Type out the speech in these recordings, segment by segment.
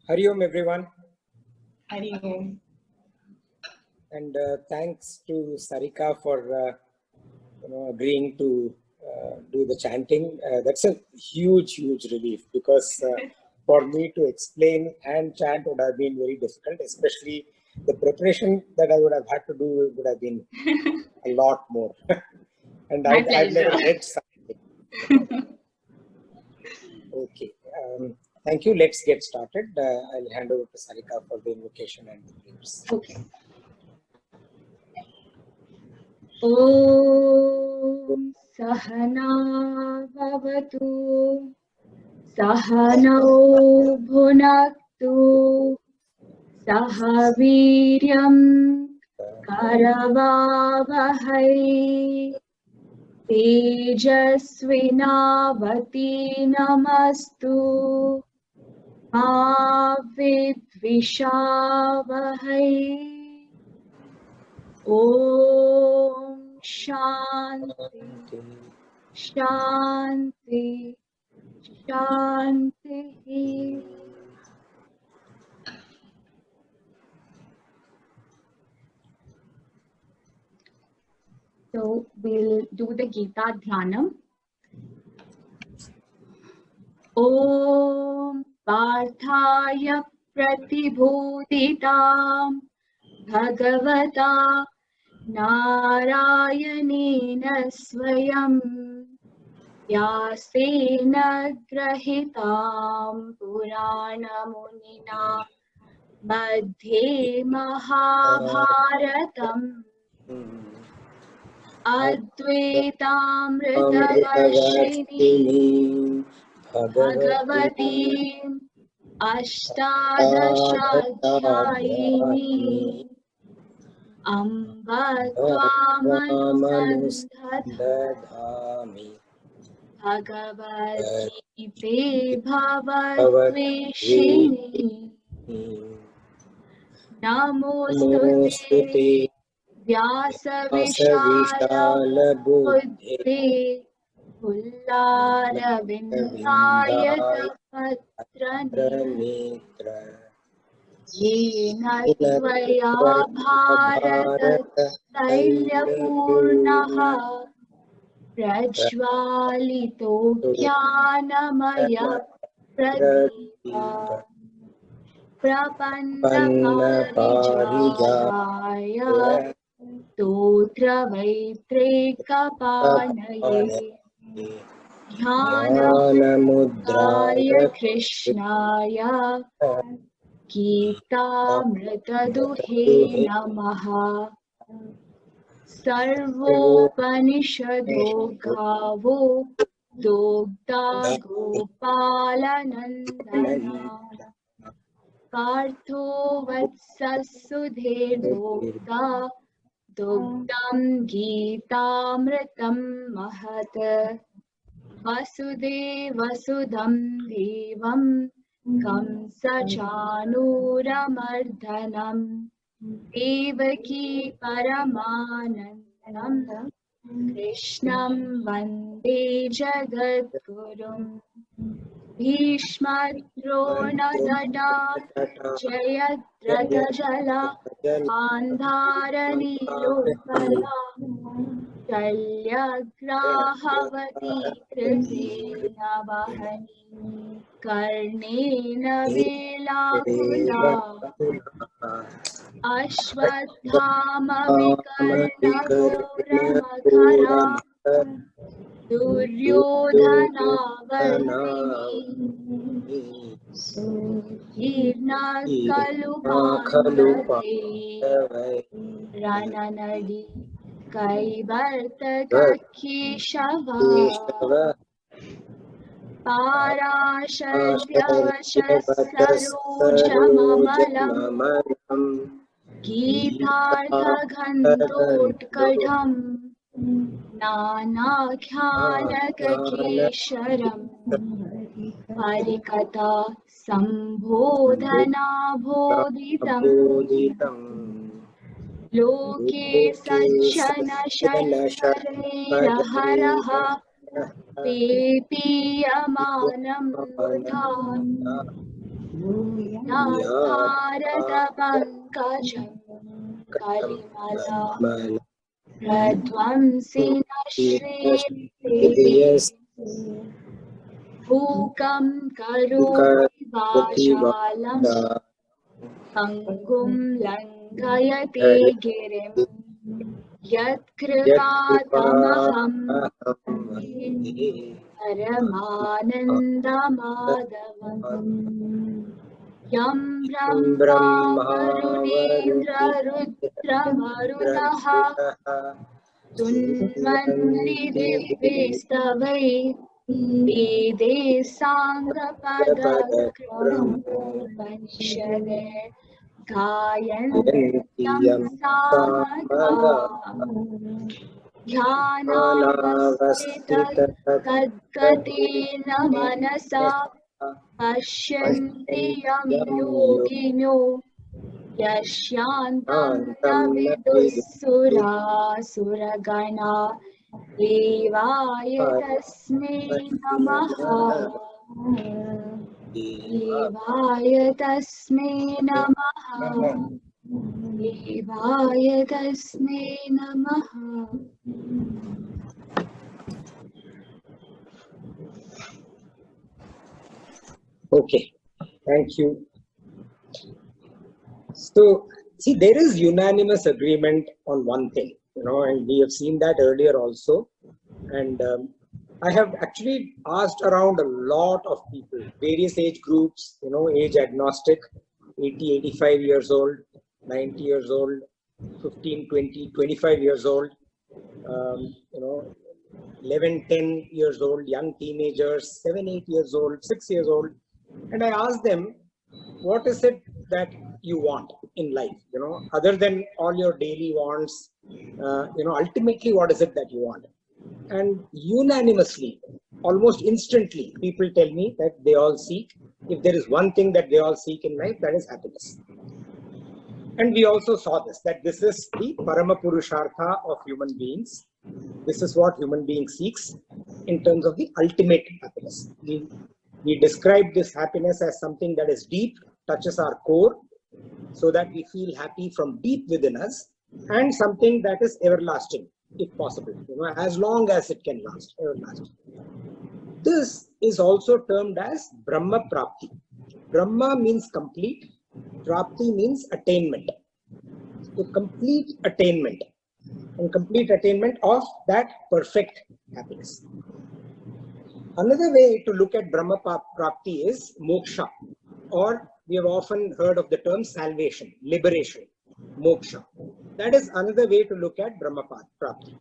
Hari Om everyone. Hari Om. And thanks to Sarika for agreeing to do the chanting. That's a huge relief because for me to explain and chant would have been very difficult, especially the preparation that I would have had to do would have been a lot more. And I've never read something. Okay. Thank you. Let's get started. I'll hand over to Sarika for the invocation and the prayers. Okay. Om Sahana Bhavatu Sahanau Bhunaktu Sahaviryam Karavavahai Tejasvinavati Namastu Ma Vidvishavahai. Om Shanti Shanti Shanti. So we'll do the Gita Dhyanam. Om Parthaya Pratibhuditam Bhagavata Narayanena Swayam Vyasena Grahitam Purana Munina Madhye Mahabharatam Advaitamritavarshini Bhagavati Ashtadashadhyayini Amba Tvamanusadhami Bhagavad-gite Bhavatveshini Namostute Vyasa Buddhe Pullara-vindayata-patra-netra Yena tvaya bharata-tailya-purnaha Prajvalito jnanamaya-pradeepa Prapanna-parijataya Stotra-vaitreka-panaye Jnana-mudraya Krishnaya Gita-mrita-duhe namaha Sarvopanishado gavo Dogda Gopalanandana Partho Vatsasudhe Dogda Dogdam Gita-mritam mahat Vasudevasudham devam Kamsa-chanūramardhanam Devaki Paramanandam Krishnam Vande Jagadgurum Bhishma-drona-tata Jayadratha-jala Andhara-nilotpala Shalyagrahavati Kripena Vahani Karnena Velakula Ashwathama Vikarna Ghora Duryodhana Vardhini Hirna Kalupandave Rananadi Kaivartakakeshava Parashadhyavashasarojamamalam Githarthaghantotkadham Nanakhyalakakesharam Harikatha Sambodhana Bodhitam Loke Satchana Shansharaha Pepiyamanam Mudha Bharata-pankajam Kalimala Pradvamsina Shri Bhukam Karoti Vachalam Pangum Langayate Girim Yatkripatamaham Paramanandamadavam Yam Brahma Varunendra Rudramarudaha Tunmani Divestavai Vede Sangapadakram Upanishade Gayantyam Samada Dhyanavastita Tadgatena Manasa Pashyanti Yam Yogino Yashyantam Navidussura Suragana Devaya Tasmai Namaha Devaya Tasmai Namaha Devaya Tasmai Namaha. Okay, thank you. So, see, there is unanimous agreement on one thing, and we have seen that earlier also. And I have actually asked around a lot of people, various age groups, age agnostic, 80, 85 years old, 90 years old, 15, 20, 25 years old, 11, 10 years old, young teenagers, 7, 8 years old, 6 years old. And I asked them, what is it that you want in life, other than all your daily wants, ultimately, what is it that you want? And unanimously, almost instantly, people tell me that they all seek, if there is one thing that they all seek in life, that is happiness. And we also saw this, that this is the Parama Purushartha of human beings. This is what human being seeks in terms of the ultimate happiness. We describe this happiness as something that is deep, touches our core, so that we feel happy from deep within us, and something that is everlasting, if possible, as long as it can last, everlasting. This is also termed as Brahma Prapti. Brahma means complete, Prapti means attainment. So complete attainment, and complete attainment of that perfect happiness. Another way to look at Brahma Prapti is moksha, or we have often heard of the term salvation, liberation, moksha. That is another way to look at Brahma Prapti.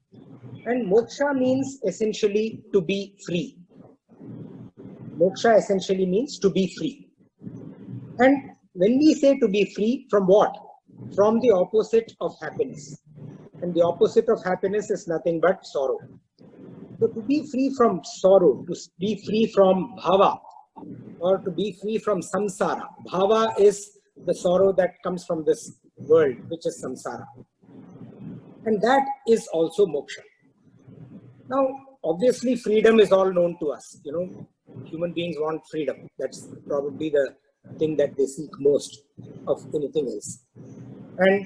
And moksha means essentially to be free. Moksha essentially means to be free. And when we say to be free, from what? From the opposite of happiness. And the opposite of happiness is nothing but sorrow. So to be free from sorrow, to be free from bhava, or to be free from samsara. Bhava is the sorrow that comes from this world, which is samsara. And that is also moksha. Now, obviously, freedom is all known to us. Human beings want freedom. That's probably the thing that they seek most of anything else. And,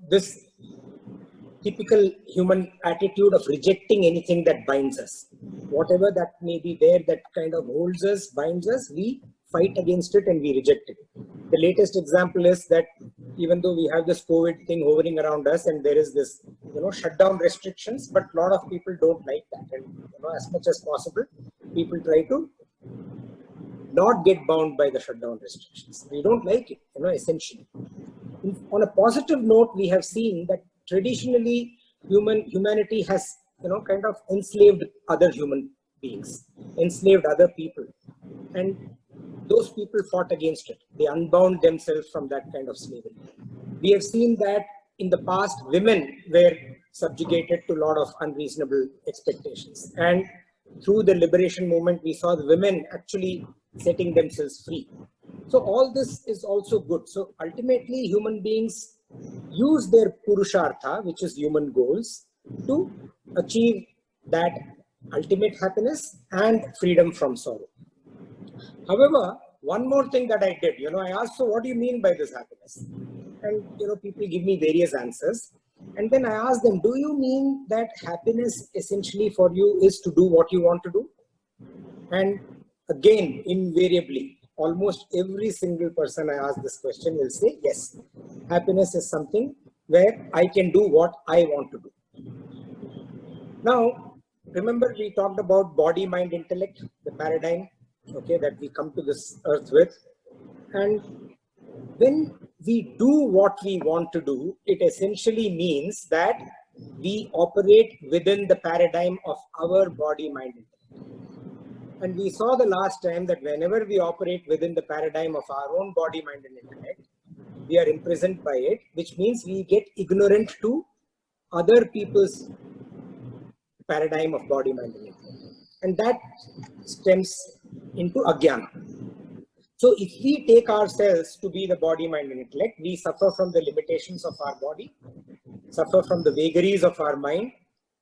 this typical human attitude of rejecting anything that binds us. Whatever that may be there that kind of holds us, binds us, we fight against it and we reject it. The latest example is that even though we have this COVID thing hovering around us and there is this, shutdown restrictions, but a lot of people don't like that. And, as much as possible, people try to not get bound by the shutdown restrictions. We don't like it, essentially. On a positive note, we have seen that traditionally humanity has kind of enslaved other human beings, enslaved other people, and those people fought against it. They unbound themselves from that kind of slavery. We have seen that in the past, women were subjugated to a lot of unreasonable expectations, and through the liberation movement, we saw the women actually setting themselves free. So all this is also good. So ultimately, human beings use their purushartha, which is human goals, to achieve that ultimate happiness and freedom from sorrow. However, one more thing that I did, I asked, so what do you mean by this happiness? And, people give me various answers. And then I asked them, do you mean that happiness essentially for you is to do what you want to do? And again, invariably, almost every single person I ask this question will say, yes, happiness is something where I can do what I want to do. Now, remember we talked about body, mind, intellect, the paradigm, okay, that we come to this earth with. And when we do what we want to do, it essentially means that we operate within the paradigm of our body, mind, intellect. And we saw the last time that whenever we operate within the paradigm of our own body, mind, and intellect, we are imprisoned by it, which means we get ignorant to other people's paradigm of body, mind, and intellect. And that stems into ajnana. So if we take ourselves to be the body, mind, and intellect, we suffer from the limitations of our body, suffer from the vagaries of our mind,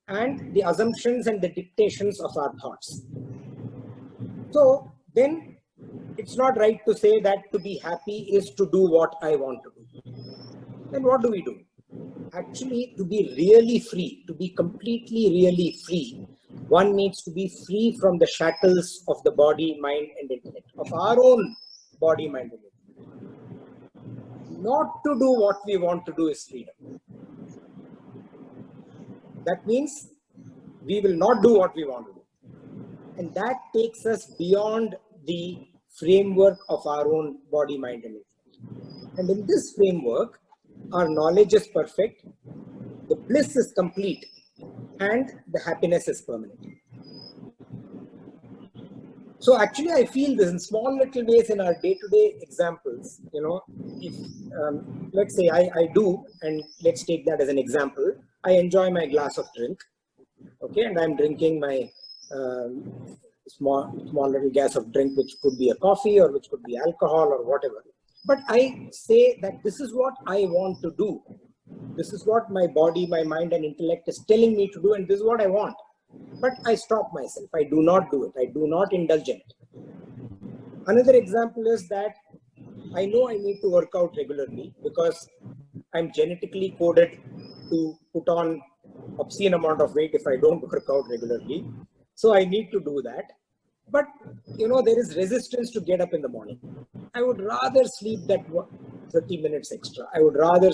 and the assumptions and the dictations of our thoughts. So then it's not right to say that to be happy is to do what I want to do. Then what do we do? Actually, to be really free, to be completely really free, one needs to be free from the shackles of the body, mind, and intellect, of our own body, mind, and intellect. Not to do what we want to do is freedom. That means we will not do what we want to do. And that takes us beyond the framework of our own body, mind, and intellect. And in this framework, our knowledge is perfect, the bliss is complete, and the happiness is permanent. So actually, I feel this in small little ways in our day-to-day examples. If let's say I do, and let's take that as an example, I enjoy my glass of drink, okay, and I'm drinking my small little glass of drink, which could be a coffee or which could be alcohol or whatever. But I say that this is what I want to do. This is what my body, my mind, and intellect is telling me to do, and this is what I want. But I stop myself. I do not do it. I do not indulge in it. Another example is that I know I need to work out regularly because I'm genetically coded to put on obscene amount of weight if I don't work out regularly. So I need to do that. But, there is resistance to get up in the morning. I would rather sleep that 30 minutes extra. I would rather,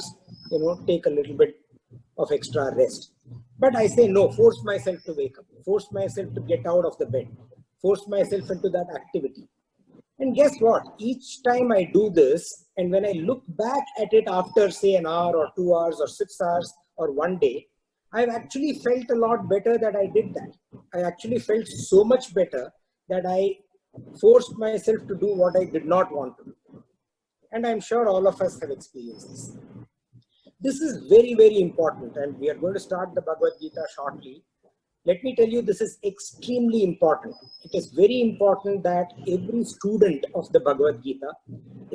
take a little bit of extra rest. But I say no, force myself to wake up, force myself to get out of the bed, force myself into that activity. And guess what? Each time I do this, and when I look back at it after, say, an hour or 2 hours or 6 hours or one day, I've actually felt a lot better that I did that. I actually felt so much better that I forced myself to do what I did not want to do. And I'm sure all of us have experienced this. This is very, very important, and we are going to start the Bhagavad Gita shortly. Let me tell you, this is extremely important. It is very important that every student of the Bhagavad Gita,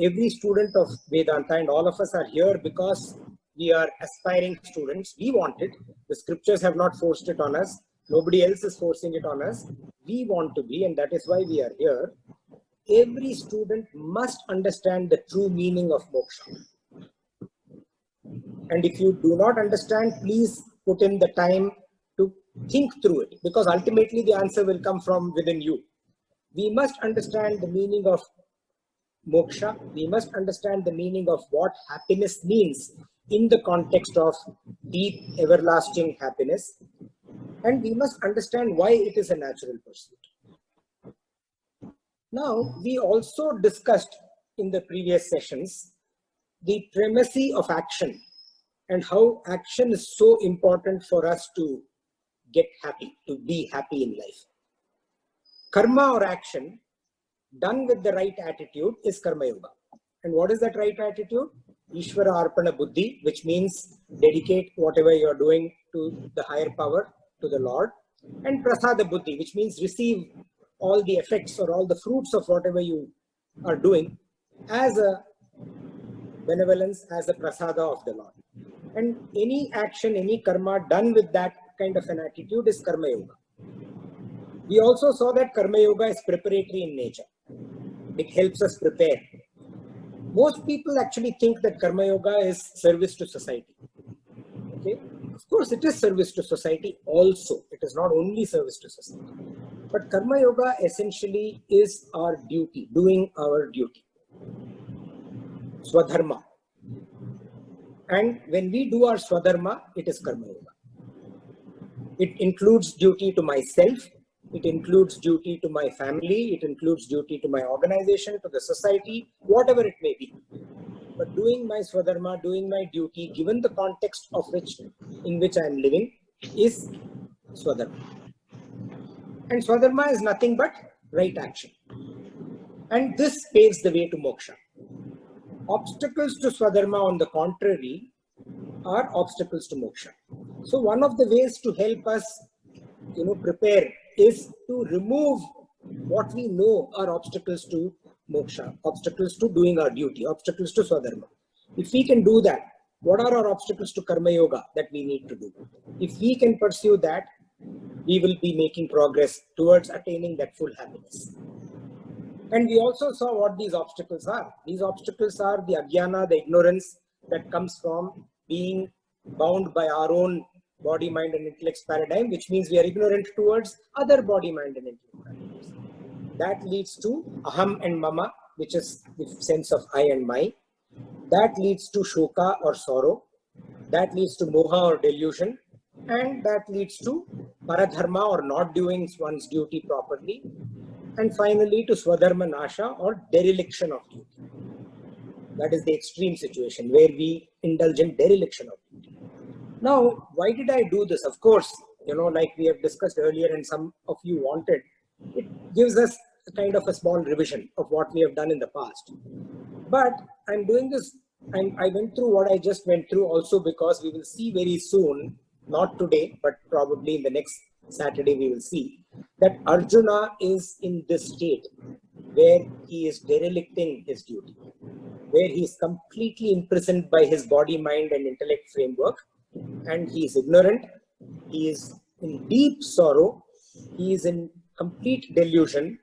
every student of Vedanta, and all of us are here because we are aspiring students. We want it. The scriptures have not forced it on us. Nobody else is forcing it on us. We want to be, and that is why we are here. Every student must understand the true meaning of moksha. And if you do not understand, please put in the time to think through it, because ultimately the answer will come from within you. We must understand the meaning of moksha. We must understand the meaning of what happiness means in the context of deep, everlasting happiness. And we must understand why it is a natural pursuit. Now, we also discussed in the previous sessions the primacy of action and how action is so important for us to get happy, to be happy in life. Karma or action done with the right attitude is karma yoga. And what is that right attitude? Ishvara arpana buddhi, which means dedicate whatever you are doing to the higher power, to the Lord. And prasada buddhi, which means receive all the effects or all the fruits of whatever you are doing as a benevolence, as a prasada of the Lord. And any action, any karma done with that kind of an attitude is karma yoga. We also saw that karma yoga is preparatory in nature. It helps us prepare. Most people actually think that Karma Yoga is service to society. Okay, of course it is service to society also. It is not only service to society. But Karma Yoga essentially is our duty, doing our duty. Swadharma. And when we do our Swadharma, it is Karma Yoga. It includes duty to myself. It includes duty to my family. It includes duty to my organization, to the society, whatever it may be. But doing my Swadharma, doing my duty, given the context in which I am living, is Swadharma. And Swadharma is nothing but right action. And this paves the way to moksha. Obstacles to Swadharma, on the contrary, are obstacles to moksha. So one of the ways to help us, prepare is to remove what we know are obstacles to moksha, obstacles to doing our duty, obstacles to Swadharma. If we can do that, what are our obstacles to Karma Yoga that we need to do? If we can pursue that, we will be making progress towards attaining that full happiness. And we also saw what these obstacles are. These obstacles are the ajnana, the ignorance that comes from being bound by our own body, mind and intellect paradigm, which means we are ignorant towards other body, mind and intellect paradigms. That leads to aham and mama, which is the sense of I and my. That leads to shoka or sorrow. That leads to moha or delusion. And that leads to paradharma or not doing one's duty properly. And finally to swadharma nasha or dereliction of duty. That is the extreme situation where we indulge in dereliction of duty. Now, why did I do this? Of course, like we have discussed earlier and some of you wanted, it gives us a kind of a small revision of what we have done in the past. But I'm doing this, I went through what I just went through also because we will see very soon, not today, but probably in the next Saturday we will see, that Arjuna is in this state where he is derelicting his duty, where he is completely imprisoned by his body, mind and intellect framework, and he is ignorant, he is in deep sorrow, he is in complete delusion,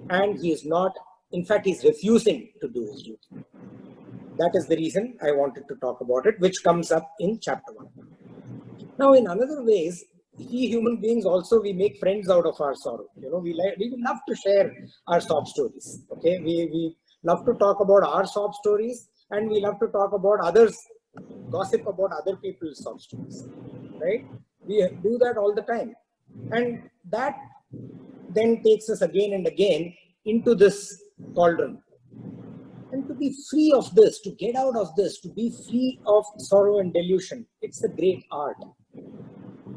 and he is not, in fact, he is refusing to do his duty. That is the reason I wanted to talk about it, which comes up in chapter 1. Now, in another ways, we human beings also, we make friends out of our sorrow. We love to share our sob stories. Okay, we love to talk about our sob stories, and we love to talk about others, gossip about other people's sob stories. Right? We do that all the time, and that then takes us again and again into this cauldron. And to be free of this, to get out of this, to be free of sorrow and delusion, it's a great art.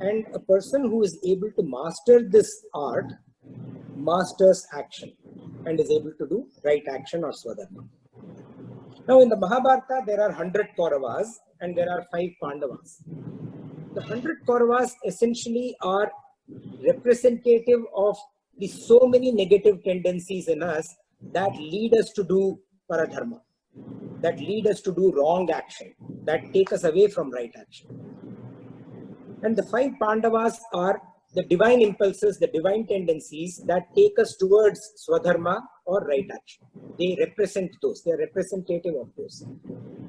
And a person who is able to master this art masters action and is able to do right action or swadharma. Now in the Mahabharata, there are 100 Kauravas and there are 5 Pandavas. The 100 Kauravas essentially are representative of the so many negative tendencies in us that lead us to do paradharma, that lead us to do wrong action, that take us away from right action. And the 5 Pandavas are the divine impulses, the divine tendencies that take us towards swadharma or right action. They represent those, they are representative of those.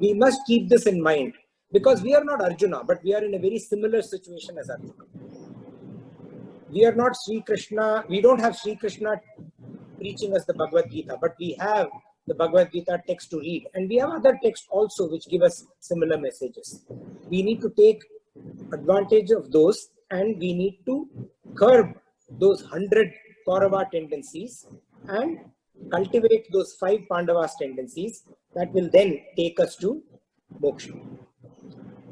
We must keep this in mind because we are not Arjuna, but we are in a very similar situation as Arjuna. We are not Sri Krishna, we don't have Sri Krishna preaching us the Bhagavad Gita, but we have the Bhagavad Gita text to read. And we have other texts also which give us similar messages. We need to take advantage of those and we need to curb those 100 Kaurava tendencies and cultivate those 5 Pandavas tendencies that will then take us to moksha.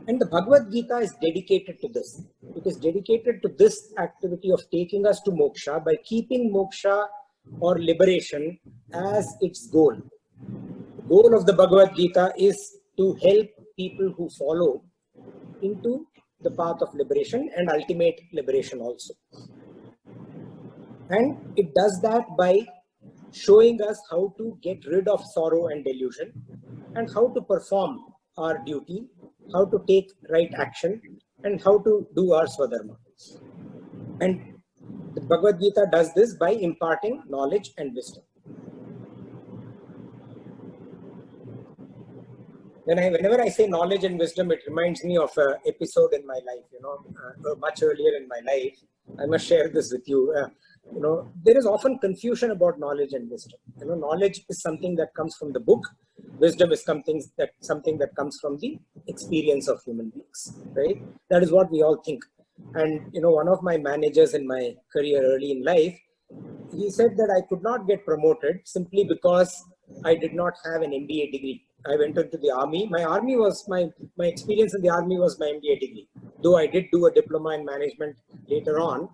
And the Bhagavad Gita is dedicated to this. It is dedicated to this activity of taking us to moksha by keeping moksha or liberation as its goal. The goal of the Bhagavad Gita is to help people who follow into the path of liberation and ultimate liberation also. And it does that by showing us how to get rid of sorrow and delusion and how to perform our duty, how to take right action and how to do our swadharma. And the Bhagavad Gita does this by imparting knowledge and wisdom. whenever I say knowledge and wisdom, it reminds me of an episode in my life, much earlier in my life. I must share this with you. There is often confusion about knowledge and wisdom. Knowledge is something that comes from the book. Wisdom is something that comes from the experience of human beings, right? That is what we all think. And, one of my managers in my career early in life, he said that I could not get promoted simply because I did not have an MBA degree. I went into the army. My experience in the army was my MBA degree. Though I did do a diploma in management later on,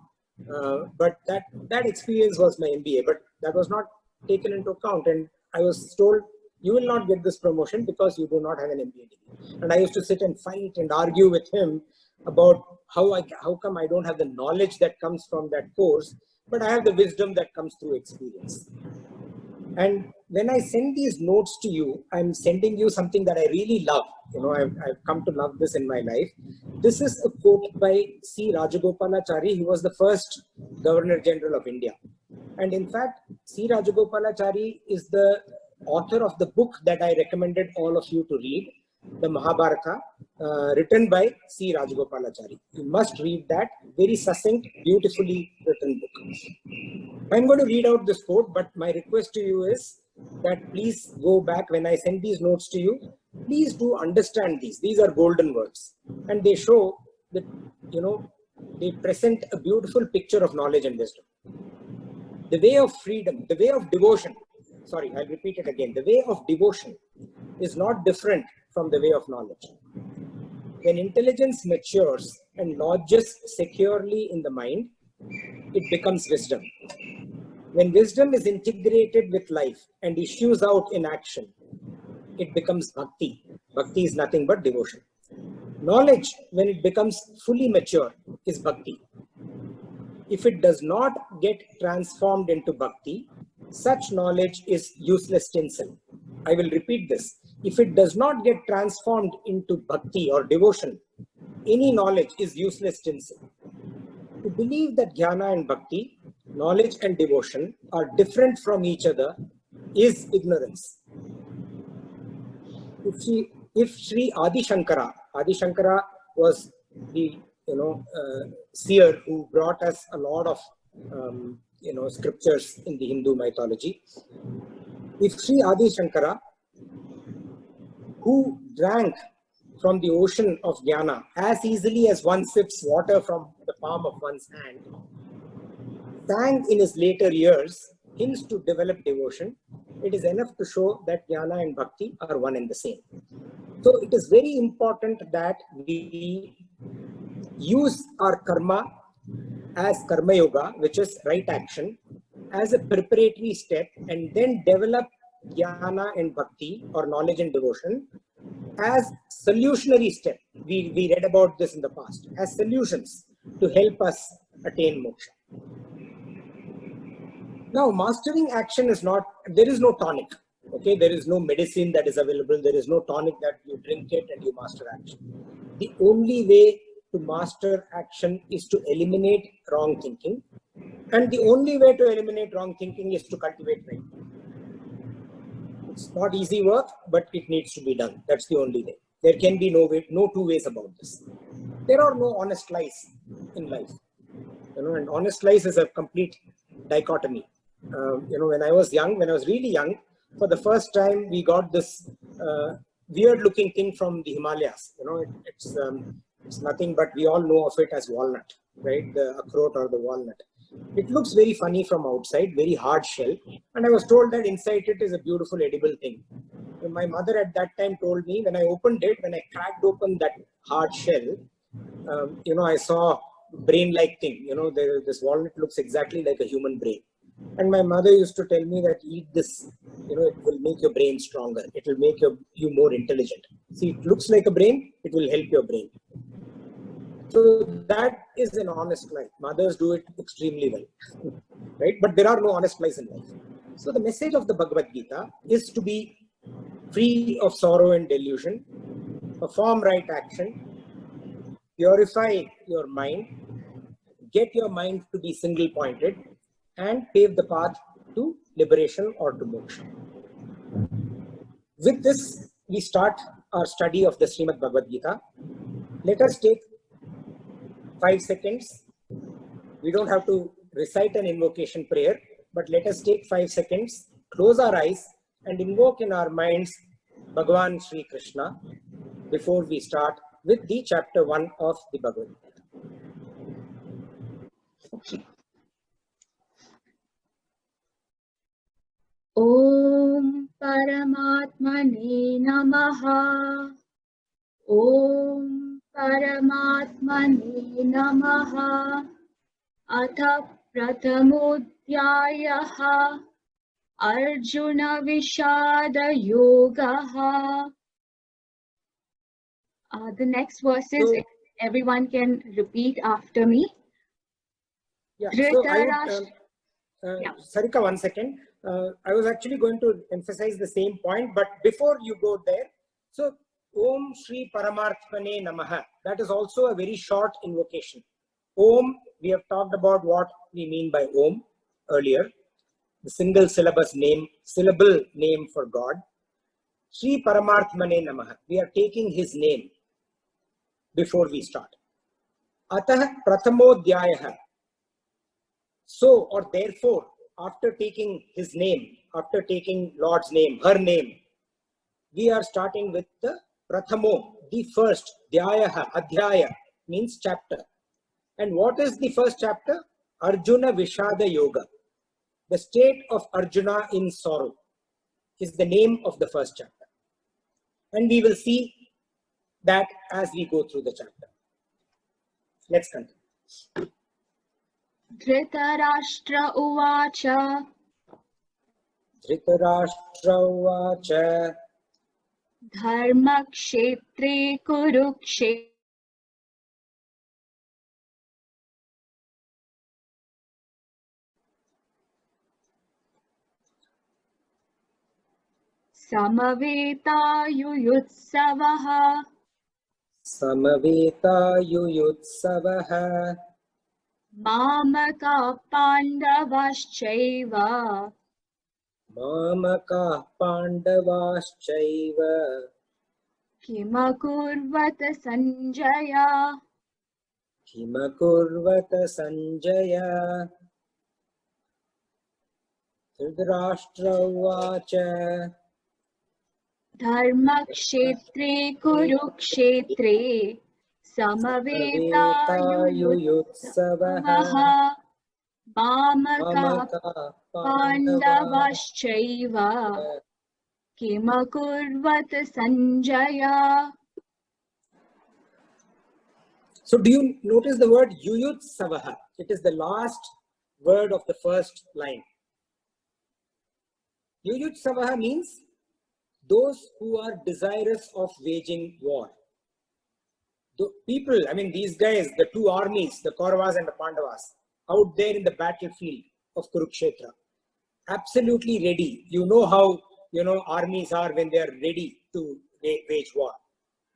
but that experience was my MBA. But that was not taken into account, and I was told, you will not get this promotion because you do not have an MBA degree. And I used to sit and fight and argue with him about how come I don't have the knowledge that comes from that course, but I have the wisdom that comes through experience. And when I send these notes to you, I'm sending you something that I really love. I've come to love this in my life. This is a quote by C. Rajagopalachari, who was the first Governor General of India. And in fact, C. Rajagopalachari is the author of the book that I recommended all of you to read, the Mahabharata, written by C. Rajagopalachari. You must read that. Very succinct, beautifully written book. I'm going to read out this quote, but my request to you is that please go back when I send these notes to you. Please do understand these. These are golden words. And they show that, they present a beautiful picture of knowledge and wisdom. The way of freedom, the way of devotion. Sorry, I'll repeat it again. The way of devotion is not different from the way of knowledge. When intelligence matures and lodges securely in the mind, it becomes wisdom. When wisdom is integrated with life and issues out in action, it becomes bhakti. Bhakti is nothing but devotion. Knowledge, when it becomes fully mature, is bhakti. If it does not get transformed into bhakti, such knowledge is useless tinsel. I will repeat this. If it does not get transformed into bhakti or devotion, any knowledge is useless tinsel. To believe that jnana and bhakti, knowledge and devotion, are different from each other is ignorance. If Sri Adi Shankara was the seer who brought us a lot of scriptures in the Hindu mythology. If Sri Adi Shankara, who drank from the ocean of jnana as easily as one sips water from the palm of one's hand, sang in his later years hymns to develop devotion, it is enough to show that jnana and bhakti are one and the same. So it is very important that we use our karma as karma yoga, which is right action, as a preparatory step, and then develop jnana and bhakti, or knowledge and devotion, as solutionary step. We read about this in the past, as solutions to help us attain moksha. Now, mastering action is not, there is no tonic. Okay, there is no medicine that is available. There is no tonic that you drink it and you master action. The only way to master action is to eliminate wrong thinking. And the only way to eliminate wrong thinking is to cultivate right. It's not easy work, but it needs to be done. That's the only way. There can be no two ways about this. There are no honest lies in life. And honest lies is a complete dichotomy. When I was really young, for the first time, we got this weird looking thing from the Himalayas. It's nothing but we all know of it as walnut, right? The akhrot or the walnut. It looks very funny from outside, very hard shell. And I was told that inside it is a beautiful edible thing. And my mother at that time told me, when I cracked open that hard shell, I saw brain-like thing. This walnut looks exactly like a human brain. And my mother used to tell me that eat this, it will make your brain stronger. It will make you more intelligent. See, it looks like a brain, it will help your brain. So that is an honest lie. Mothers do it extremely well, right? But there are no honest lies in life. So the message of the Bhagavad Gita is to be free of sorrow and delusion, perform right action, purify your mind, get your mind to be single-pointed, and pave the path to liberation or to moksha. With this, we start our study of the Srimad Bhagavad Gita. Let us take 5 seconds. We don't have to recite an invocation prayer, but let us take 5 seconds, close our eyes, and invoke in our minds Bhagavan Sri Krishna before we start with the chapter 1 of the Bhagavad Gita. Okay. Om Paramatmane Namaha. Om Paramatmane Namaha. Atha Prathamodhyayaha. Arjuna Vishadha Yogaha. The next verses, So, everyone can repeat after me. yeah, so I would, Yeah. Sarika, 1 second. I was actually going to emphasize the same point, but before you go there, so Om Shri Paramarthmane Namaha, that is also a very short invocation. Om, we have talked about what we mean by Om earlier, the single syllable name for God. Shri Paramarthmane Namaha, we are taking his name before we start. Atah Prathamodhyayaha, so or therefore, after taking his name, after taking Lord's name, her name, we are starting with the Prathamo, the first, Dhyayaha, Adhyaya means chapter. And what is the first chapter? Arjuna Vishadha Yoga. The state of Arjuna in sorrow is the name of the first chapter. And we will see that as we go through the chapter. Let's continue. Dhritarashtra Uvacha. Dhritarashtra Uvacha. Dharmakshetre Kurukshetre. Samaveta Samaveta Mamaka Pandavaschaiva. Mamaka Pandavaschaiva. Kimakurvata Sanjaya. Kimakurvata Sanjaya. Dhritarashtra Uvacha. Dharmakshetre Kurukshetre. Samaveta Yuyutsavaha. Mamaka Pandavaschaiva. Kimakurvata Sanjaya. So do you notice the word Yuyutsavaha? It is the last word of the first line. Yuyutsavaha means those who are desirous of waging war. The people, I mean these guys, the two armies, the Kauravas and the Pandavas, out there in the battlefield of Kurukshetra, absolutely ready. You know how, armies are when they are ready to wage war.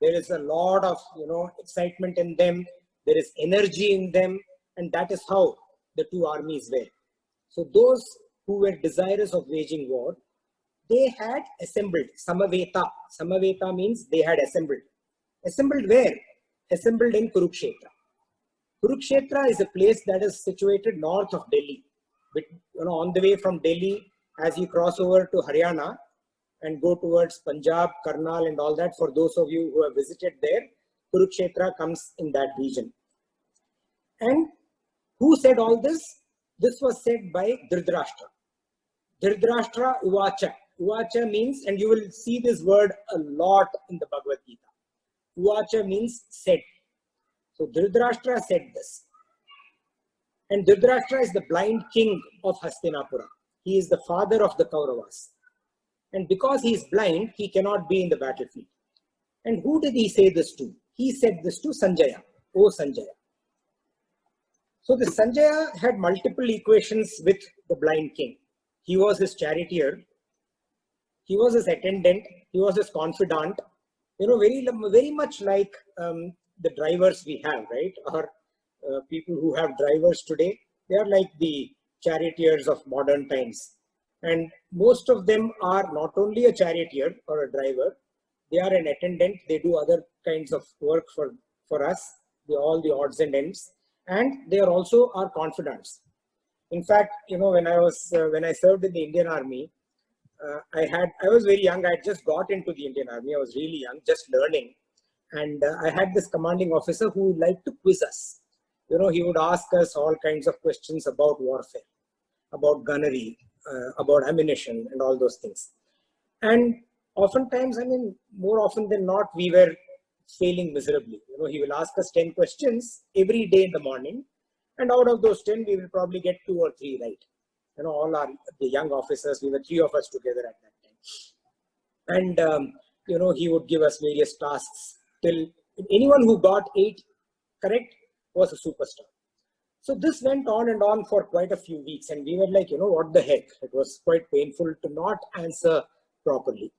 There is a lot of, excitement in them. There is energy in them. And that is how the two armies were. So those who were desirous of waging war, they had assembled. Samaveta. Samaveta means they had assembled. Assembled where? Assembled in Kurukshetra. Kurukshetra is a place that is situated north of Delhi. But, on the way from Delhi, as you cross over to Haryana and go towards Punjab, Karnal and all that, for those of you who have visited there, Kurukshetra comes in that region. And who said all this? This was said by Dhritarashtra. Dhritarashtra Uvacha. Uvacha means, and you will see this word a lot in the Bhagavad Gita. Uvacha means said. So Dhritarashtra said this. And Dhritarashtra is the blind king of Hastinapura. He is the father of the Kauravas. And because he is blind, he cannot be in the battlefield. And who did he say this to? He said this to Sanjaya. Oh Sanjaya. So the Sanjaya had multiple equations with the blind king. He was his charioteer. He was his attendant. He was his confidant. Very much like the drivers we have, right? Or people who have drivers today. They are like the charioteers of modern times. And most of them are not only a charioteer or a driver, They are an attendant. They do other kinds of work for us, all the odds and ends. And they are also our confidants. In fact, when I served in the Indian Army, I was very young. I had just got into the Indian Army. I was really young, just learning. And I had this commanding officer who liked to quiz us. He would ask us all kinds of questions about warfare, about gunnery, about ammunition and all those things. And oftentimes, more often than not, we were failing miserably. He will ask us 10 questions every day in the morning. And out of those 10, we will probably get 2 or 3 right. All the young officers, we were 3 of us together at that time. And, he would give us various tasks till anyone who got 8 correct was a superstar. So this went on and on for quite a few weeks. And we were like, what the heck? It was quite painful to not answer properly.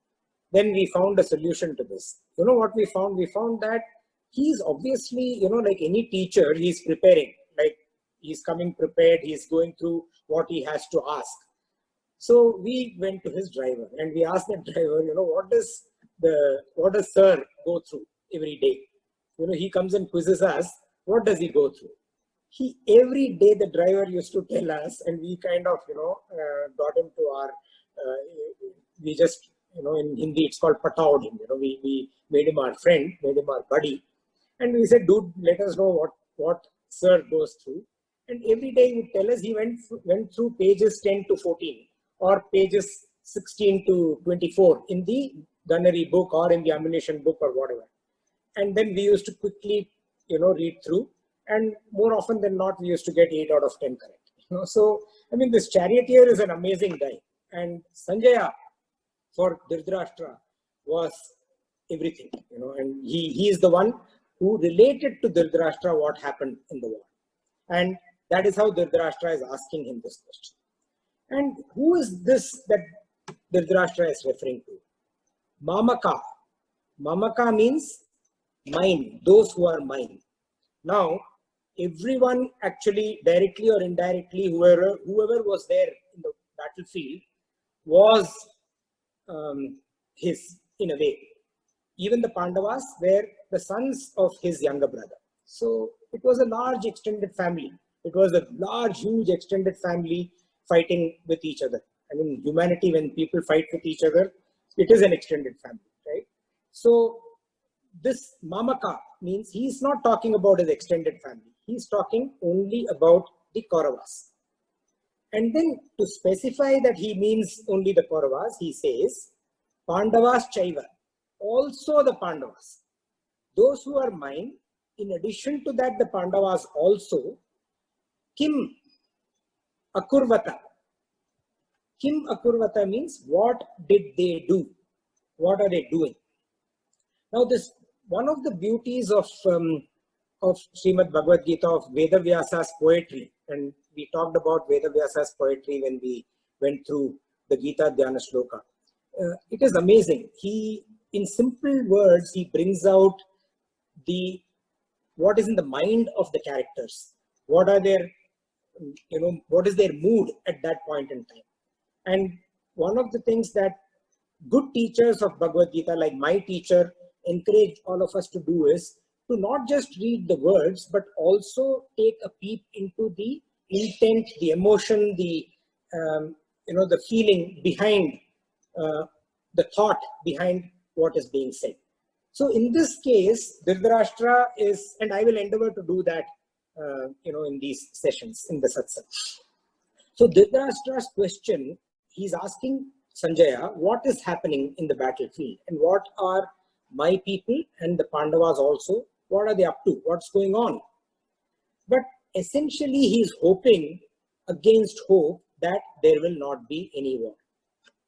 Then we found a solution to this. What we found? We found that he's obviously, like any teacher, he's preparing. Like he's coming prepared. He's going through what he has to ask. So we went to his driver and we asked the driver, what does sir go through every day? He comes and quizzes us. What does he go through? Every day the driver used to tell us, and we kind of, got into our, we just, in Hindi it's called patawed him. We made him our friend, made him our buddy. And we said, dude, let us know what sir goes through. And every day he would tell us he went through pages 10 to 14 or pages 16 to 24 in the gunnery book or in the ammunition book or whatever. And then we used to quickly, read through. And more often than not, we used to get 8 out of 10 correct. So, this charioteer is an amazing guy. And Sanjaya for Dhritarashtra was everything, and he is the one who related to Dhritarashtra what happened in the war. And that is how Dhritarashtra is asking him this question. And who is this that Dhritarashtra is referring to? Mamaka. Mamaka means mine, those who are mine. Now, everyone actually, directly or indirectly, whoever was there in the battlefield was his, in a way. Even the Pandavas were the sons of his younger brother. So it was a large extended family. It was a large, huge extended family fighting with each other. Humanity, when people fight with each other, it is an extended family, right? So this Mamaka means he's not talking about his extended family. He's talking only about the Kauravas. And then to specify that he means only the Kauravas, he says, Pandavas Chaiva, also the Pandavas. Those who are mine, in addition to that, the Pandavas also, Kim Akurvata. Kim Akurvata means what did they do? What are they doing? Now this, one of the beauties of Srimad Bhagavad Gita, of Vedavyasa's poetry, and we talked about Vedavyasa's poetry when we went through the Gita Dhyana Shloka. It is amazing. He, in simple words, he brings out what is in the mind of the characters. What are their, what is their mood at that point in time? And one of the things that good teachers of Bhagavad Gita, like my teacher, encourage all of us to do is to not just read the words, but also take a peep into the intent, the emotion, the the feeling behind the thought behind what is being said. So in this case, Dhritarashtra is, and I will endeavor to do that, in these sessions in the Satsang. So Dhritarashtra's question, he's asking Sanjaya, what is happening in the battlefield, and what are my people and the Pandavas also, what are they up to? What's going on? But essentially, he's hoping against hope that there will not be any war.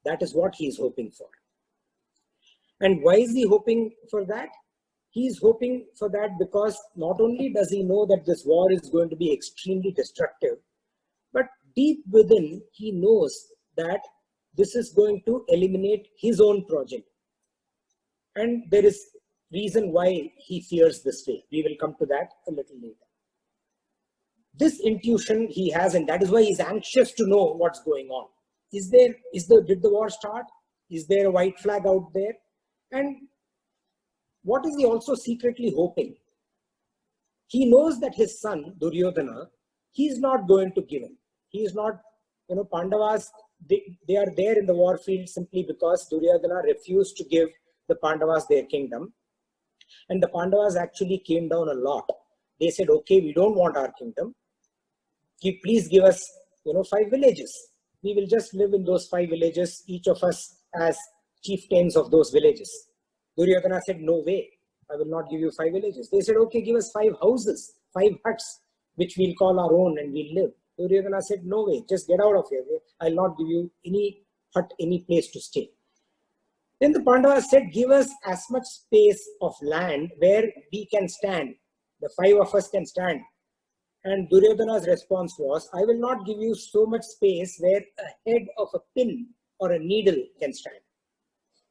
That is what he's hoping for. And why is he hoping for that? He's hoping for that because not only does he know that this war is going to be extremely destructive, but deep within, he knows that this is going to eliminate his own project. And there is reason why he fears this way. We will come to that a little later. This intuition he has, and that is why he's anxious to know what's going on. Did the war start? Is there a white flag out there? And what is he also secretly hoping? He knows that his son, Duryodhana, he is not going to give him. He is not, Pandavas, they are there in the war field simply because Duryodhana refused to give the Pandavas their kingdom. And the Pandavas actually came down a lot. They said, okay, we don't want our kingdom. Please give us, 5 villages. We will just live in those 5 villages, each of us as chieftains of those villages. Duryodhana said, no way, I will not give you 5 villages. They said, okay, give us 5 houses, 5 huts, which we'll call our own and we'll live. Duryodhana said, no way, just get out of here. I'll not give you any hut, any place to stay. Then the Pandavas said, give us as much space of land where we can stand. The 5 of us can stand. And Duryodhana's response was, I will not give you so much space where a head of a pin or a needle can stand.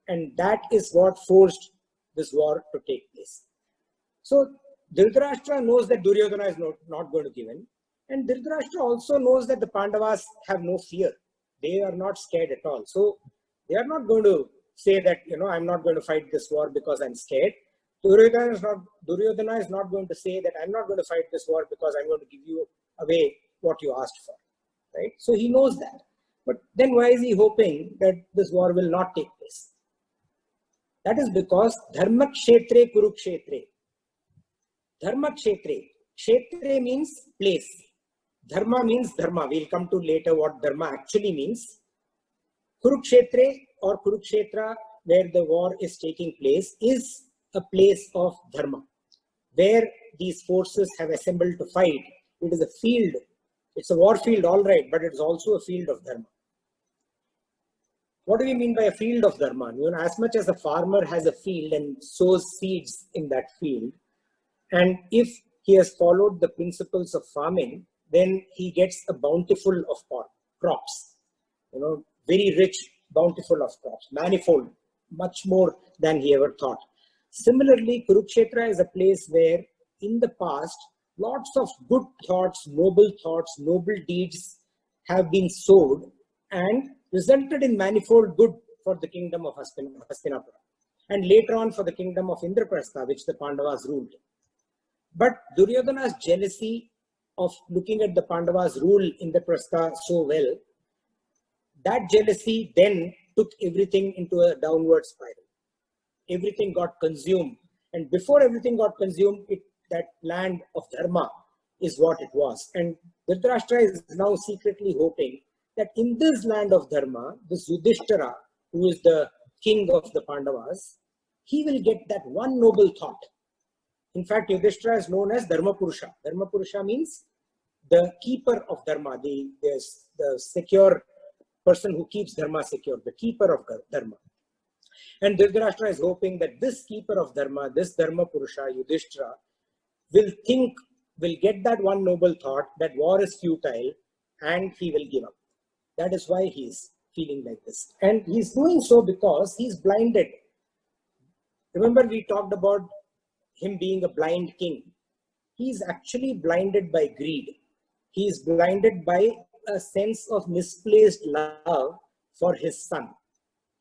And that is what forced this war to take place. So Dhritarashtra knows that Duryodhana is not going to give in. And Dhritarashtra also knows that the Pandavas have no fear. They are not scared at all. So they are not going to say that, I'm not going to fight this war because I'm scared. Duryodhana is not going to say that I'm not going to fight this war because I'm going to give you away what you asked for. Right? So he knows that. But then why is he hoping that this war will not take place? That is because Dharma Kshetre Kurukshetre. Dharma Kshetre. Kshetre means place. Dharma means dharma. We'll come to later what dharma actually means. Kurukshetre or Kurukshetra, where the war is taking place, is a place of dharma, where these forces have assembled to fight. It is a field. It's a war field, all right, but it's also a field of dharma. What do we mean by a field of dharma? As much as a farmer has a field and sows seeds in that field, and if he has followed the principles of farming, then he gets a bountiful of crops, very rich, bountiful of crops, manifold, much more than he ever thought. Similarly, Kurukshetra is a place where in the past, lots of good thoughts, noble deeds have been sowed and resulted in manifold good for the kingdom of Hastinapura, and later on for the kingdom of Indraprastha, which the Pandavas ruled. But Duryodhana's jealousy of looking at the Pandavas' rule Indraprastha so well, that jealousy then took everything into a downward spiral. Everything got consumed. And before everything got consumed, that land of dharma is what it was. And Dhritarashtra is now secretly hoping that in this land of dharma, this Yudhishthira, who is the king of the Pandavas, he will get that one noble thought. In fact, Yudhishthira is known as Dharma Purusha. Dharma Purusha means the keeper of dharma, the secure person who keeps dharma secure, the keeper of dharma. And Dhritarashtra is hoping that this keeper of dharma, this Dharma Purusha, Yudhishthira, will get that one noble thought that war is futile and he will give up. That is why he is feeling like this. And he's doing so because he's blinded. Remember, we talked about him being a blind king. He's actually blinded by greed. He's blinded by a sense of misplaced love for his son.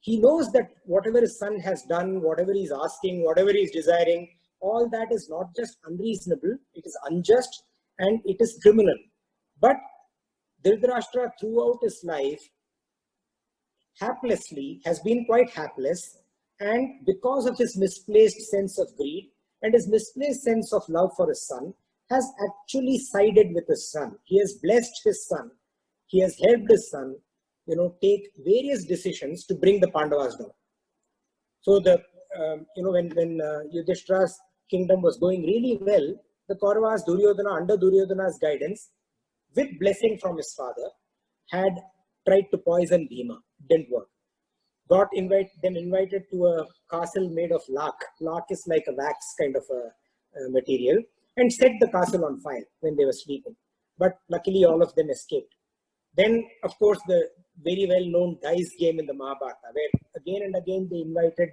He knows that whatever his son has done, whatever he's asking, whatever he's desiring, all that is not just unreasonable, it is unjust and it is criminal. But Dhritarashtra throughout his life haplessly has been quite hapless, and because of his misplaced sense of greed and his misplaced sense of love for his son, has actually sided with his son. He has blessed his son. He has helped his son take various decisions to bring the Pandavas down. So when Yudhishthira's kingdom was going really well, the Kauravas, Duryodhana, under Duryodhana's guidance, with blessing from his father, had tried to poison Bhima. Didn't work. Got invited to a castle made of lak. Lak is like a wax kind of a material, and set the castle on fire when they were sleeping. But luckily all of them escaped. Then, of course, the very well-known dice game in the Mahabharata, where again and again they invited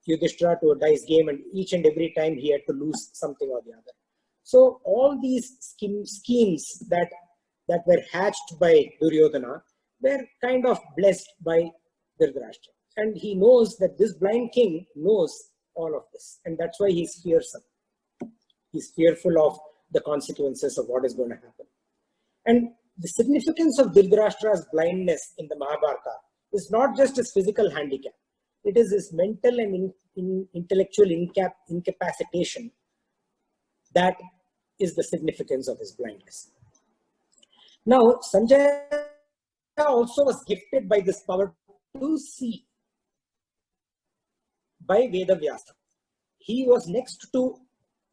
Yudhishthira to a dice game, and each and every time he had to lose something or the other. So all these schemes that were hatched by Duryodhana were kind of blessed by Dhritarashtra. And he knows that this blind king knows all of this. And that's why he's fearsome. He's fearful of the consequences of what is going to happen. And the significance of Dhritarashtra's blindness in the Mahabharata is not just his physical handicap. It is his mental and intellectual incapacitation that is the significance of his blindness. Now, Sanjaya also was gifted by this power to see by Vedavyasa. He was next to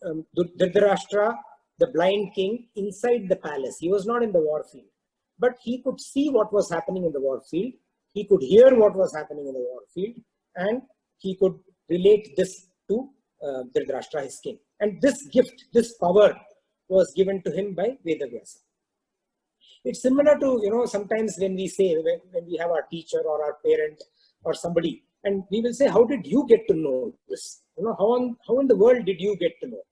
Dhritarashtra, the blind king, inside the palace. He was not in the war field, but he could see what was happening in the war field. He could hear what was happening in the war field, and he could relate this to Dhritarashtra, his king. And this gift, this power, was given to him by Vedavyasa. It's similar to, sometimes when we say, when we have our teacher or our parent or somebody, and we will say, how did you get to know this? How in the world did you get to know?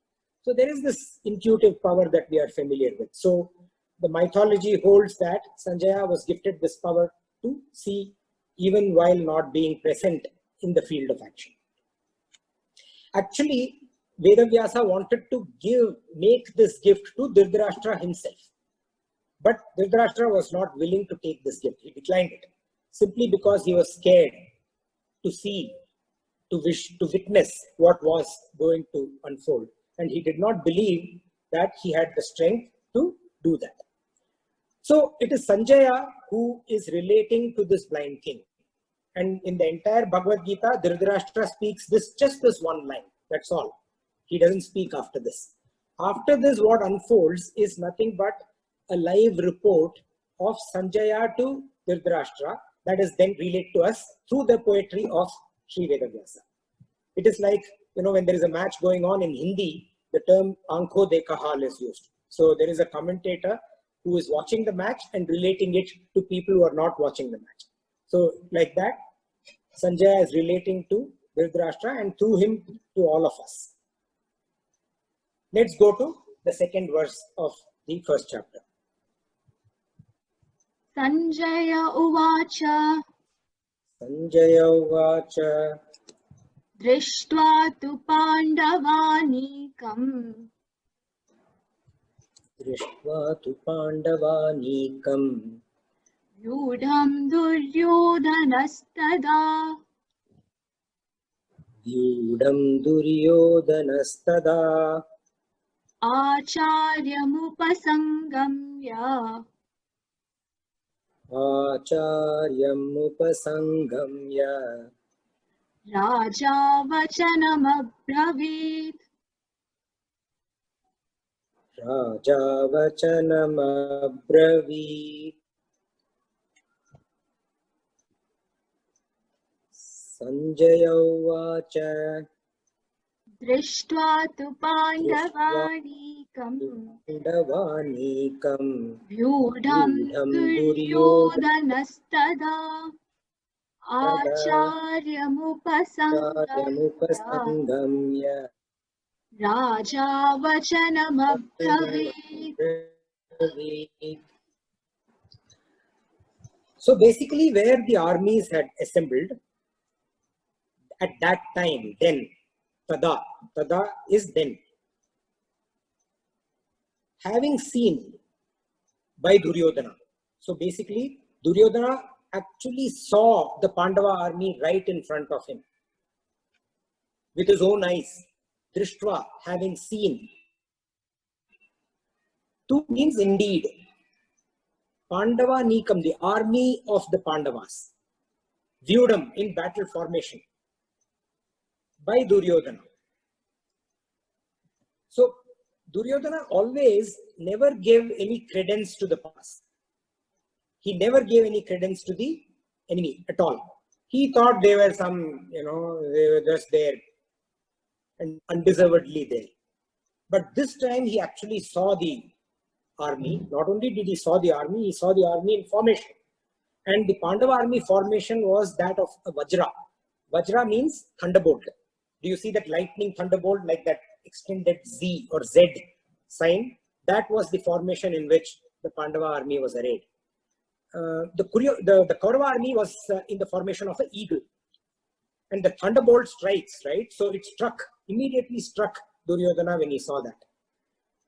So there is this intuitive power that we are familiar with. So the mythology holds that Sanjaya was gifted this power to see even while not being present in the field of action. Actually, Vedavyasa wanted to make this gift to Dhritarashtra himself. But Dhritarashtra was not willing to take this gift. He declined it simply because he was scared to see, to witness what was going to unfold. And he did not believe that he had the strength to do that. So it is Sanjaya who is relating to this blind king. And in the entire Bhagavad Gita, Dhritarashtra speaks just this one line. That's all. He doesn't speak after this. After this, what unfolds is nothing but a live report of Sanjaya to Dhritarashtra that is then relayed to us through the poetry of Sri Vedavyasa. It is like, when there is a match going on in Hindi, the term Aankho Dekha Hal is used. So there is a commentator who is watching the match and relating it to people who are not watching the match. So like that, Sanjaya is relating to Dhritarashtra and through him to all of us. Let's go to the second verse of the first chapter. Sanjaya Uvacha Sanjaya Uvacha Drishtva tu Pandavanikam Drishtva tu Pandavanikam Vyudham Duryodhanastada Vyudham Duryodhanastada Acharyamupasangamya Acharyamupasangamya Raja Vachanamabravit Raja Vachanamabravit. Sanjaya Uvacha Drishtva tu Pandavanikam Pandavanikam Vyudham Duryodhanastada Acharyamupasangamya Raja Vachanamabravit. So basically, where the armies had assembled at that time, then, tada is then, having seen by Duryodhana. So basically, Duryodhana actually saw the Pandava army right in front of him with his own eyes. Drishtva, having seen. Tu means indeed. Pandava Nikam, the army of the Pandavas. Vyudam, in battle formation. By Duryodhana. So, Duryodhana always never gave any credence to the past. He never gave any credence to the enemy at all. He thought they were they were just there and undeservedly there. But this time he actually saw the army. Not only did he saw the army, he saw the army in formation. And the Pandava army formation was that of a Vajra. Vajra means thunderbolt. Do you see that lightning thunderbolt, like that extended Z or Z sign? That was the formation in which the Pandava army was arrayed. The Kaurava army was in the formation of an eagle. and the thunderbolt strikes, right? So it immediately struck Duryodhana when he saw that.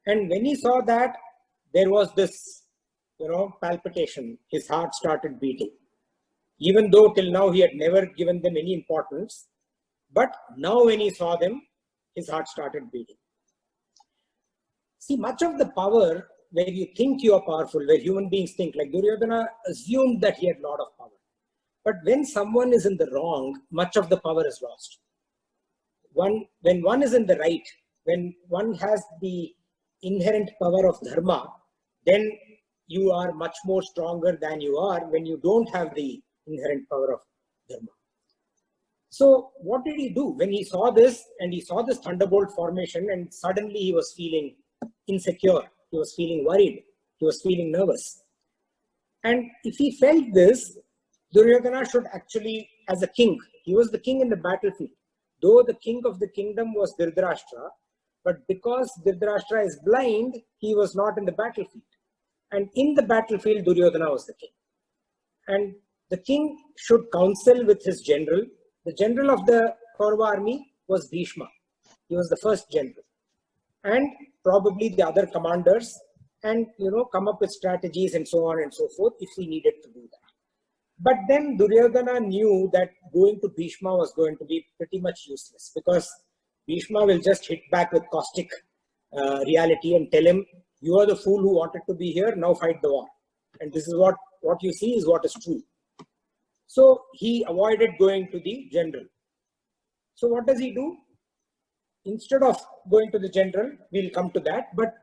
And when he saw that, there was this, palpitation. His heart started beating. Even though till now he had never given them any importance, but now when he saw them, his heart started beating. See, much of the power, where you think you are powerful, where human beings think, like Duryodhana assumed that he had a lot of power. But when someone is in the wrong, much of the power is lost. When one is in the right, when one has the inherent power of dharma, then you are much more stronger than you are when you don't have the inherent power of dharma. So what did he do? When he saw this, and he saw this thunderbolt formation, and suddenly he was feeling insecure, he was feeling worried, he was feeling nervous. And if he felt this, Duryodhana should actually, as a king, he was the king in the battlefield. Though the king of the kingdom was Dhritarashtra, but because Dhritarashtra is blind, he was not in the battlefield. And in the battlefield, Duryodhana was the king. And the king should counsel with his general. The general of the Kaurava army was Bhishma. He was the first general. And probably the other commanders, and come up with strategies and so on and so forth if he needed to do that. But then Duryodhana knew that going to Bhishma was going to be pretty much useless, because Bhishma will just hit back with caustic reality and tell him, you are the fool who wanted to be here, now fight the war. And this is what you see is what is true. So he avoided going to the general. So what does he do? Instead of going to the general, we'll come to that. But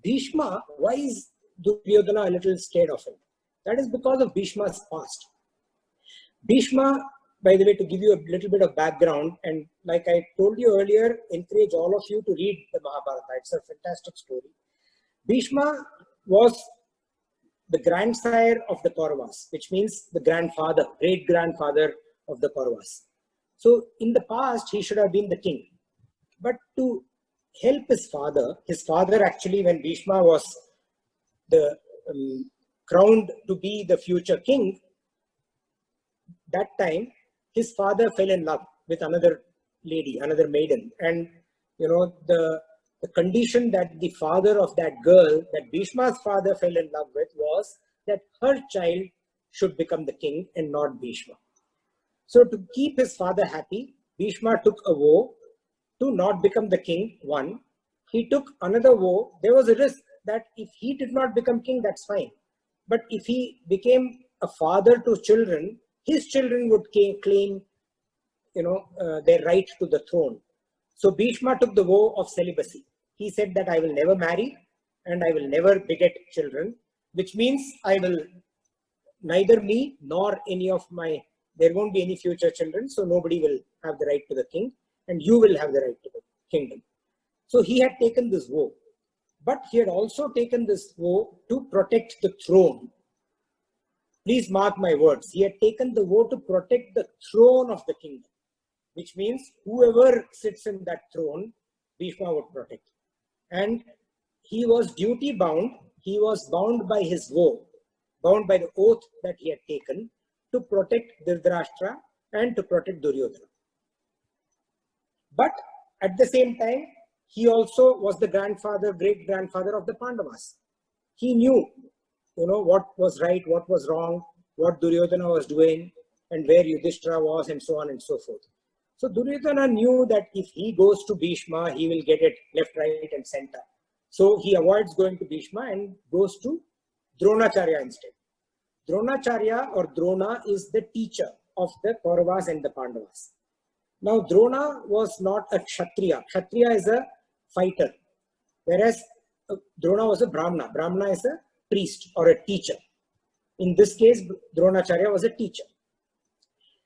Bhishma, why is Duryodhana a little scared of him? That is because of Bhishma's past. Bhishma, by the way, to give you a little bit of background, and like I told you earlier, encourage all of you to read the Mahabharata. It's a fantastic story. Bhishma was the grandsire of the Kauravas, which means the grandfather, great-grandfather of the Kauravas. So in the past, he should have been the king. But to help his father actually, when Bhishma was crowned to be the future king, that time his father fell in love with another lady, another maiden. And the condition that the father of that girl, that Bhishma's father fell in love with, was that her child should become the king and not Bhishma. So to keep his father happy, Bhishma took a vow to not become the king, one. He took another vow. There was a risk that if he did not become king, that's fine. But if he became a father to children, his children would claim, their right to the throne. So Bhishma took the vow of celibacy. He said that I will never marry and I will never beget children, which means neither me nor any of there won't be any future children, so nobody will have the right to the king, and you will have the right to the kingdom. So he had taken this vow, but he had also taken this vow to protect the throne. Please mark my words. He had taken the vow to protect the throne of the kingdom, which means whoever sits in that throne, Bhishma would protect. And he was duty bound. He was bound by his vow, bound by the oath that he had taken to protect Dhritarashtra and to protect Duryodhana. But at the same time, he also was the great-grandfather of the Pandavas. He knew, what was right, what was wrong, what Duryodhana was doing, and where Yudhishthira was, and so on and so forth. So Duryodhana knew that if he goes to Bhishma, he will get it left, right, and center. So he avoids going to Bhishma and goes to Dronacharya instead. Dronacharya or Drona is the teacher of the Kauravas and the Pandavas. Now Drona was not a Kshatriya. Kshatriya is a fighter, whereas Drona was a Brahmana. Brahmana is a priest or a teacher. In this case, Dronacharya was a teacher.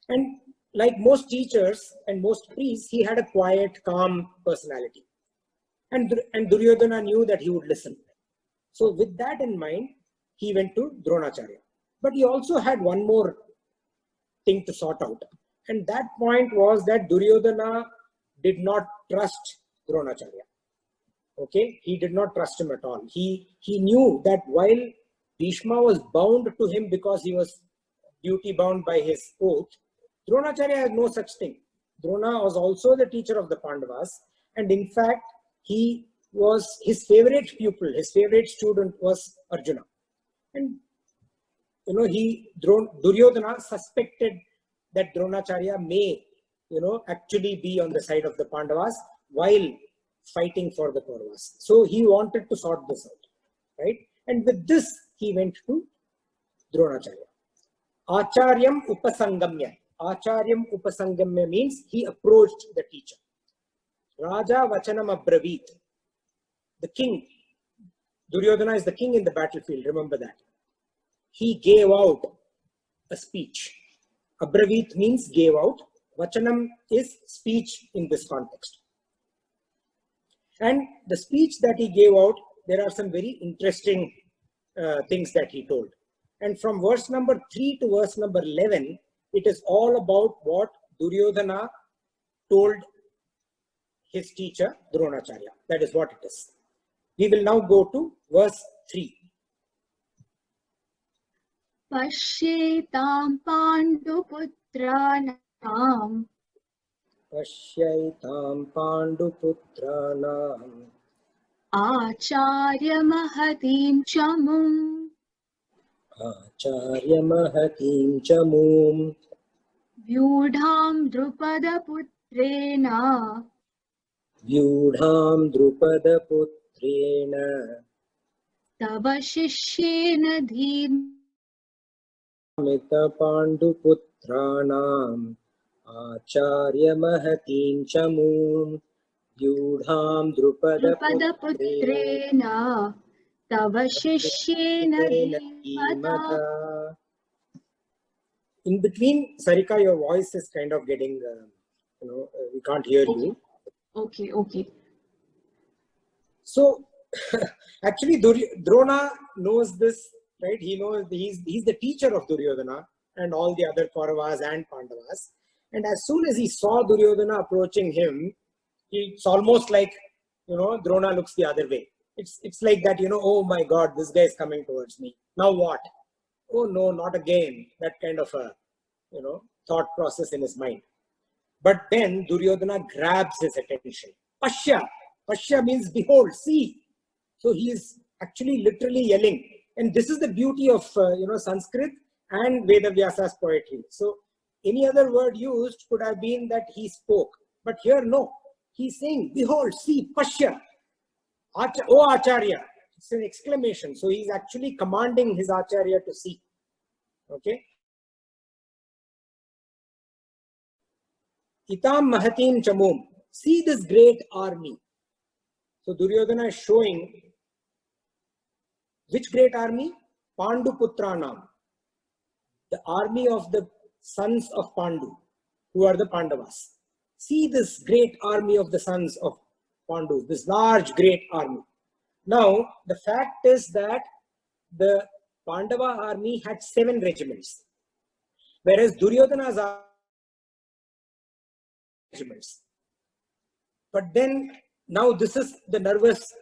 And like most teachers and most priests, he had a quiet, calm personality. And Duryodhana knew that he would listen. So with that in mind, he went to Dronacharya. But he also had one more thing to sort out. And that point was that Duryodhana did not trust Dronacharya. Okay, he did not trust him at all. He knew that while Bhishma was bound to him because he was duty bound by his oath, Dronacharya had no such thing. Drona was also the teacher of the Pandavas, and in fact, his favorite pupil, his favorite student was Arjuna. And Duryodhana suspected that Dronacharya may, actually be on the side of the Pandavas while fighting for the Kauravas. So he wanted to sort this out, right? And with this, he went to Dronacharya. Acharyam upasangamya. Acharyam upasangamya means he approached the teacher. Raja vachanam abravit. The king, Duryodhana is the king in the battlefield, remember that. He gave out a speech. Abravit means gave out. Vachanam is speech in this context. And the speech that he gave out, there are some very interesting things that he told. And from verse number 3 to verse number 11, it is all about what Duryodhana told his teacher, Dronacharya. That is what it is. We will now go to verse 3. Pashyetam Panduputranam Pashyaitam Panduputranam Acharya Mahatim Chamum Acharya Mahatim Chamum Vyudham Drupada Putrena Vyudham Drupada Putrena Tava Shishyena Dhim Mita Panduputranam Acharya Mahatim Chamum Vyudham Drupada Putrena Tava Shishyena Dhimata. In between, Sarika, your voice is kind of getting, we can't hear you. Okay. So, actually, Drona knows this, right? He knows he's the teacher of Duryodhana and all the other Kauravas and Pandavas. And as soon as he saw Duryodhana approaching him, it's almost like, Drona looks the other way. It's like that, oh my God, this guy is coming towards me. Now what? Oh no, not again. That kind of a, thought process in his mind. But then Duryodhana grabs his attention. Pashya. Pashya means behold, see. So he is actually literally yelling. And this is the beauty of, Sanskrit and Vedavyasa's poetry. So any other word used could have been that he spoke. But here, no. He's saying, behold, see, Pashya. Oh Acharya. It's an exclamation. So he's actually commanding his Acharya to see. Okay. Itam Mahatim Chamum. See this great army. So Duryodhana is showing which great army? Panduputranam. The army of the sons of Pandu, who are the Pandavas. See this great army of the sons of Pandu, this large great army. Now, the fact is that the Pandava army had 7 regiments, whereas Duryodhana's army regiments. But then, now this is the nervous,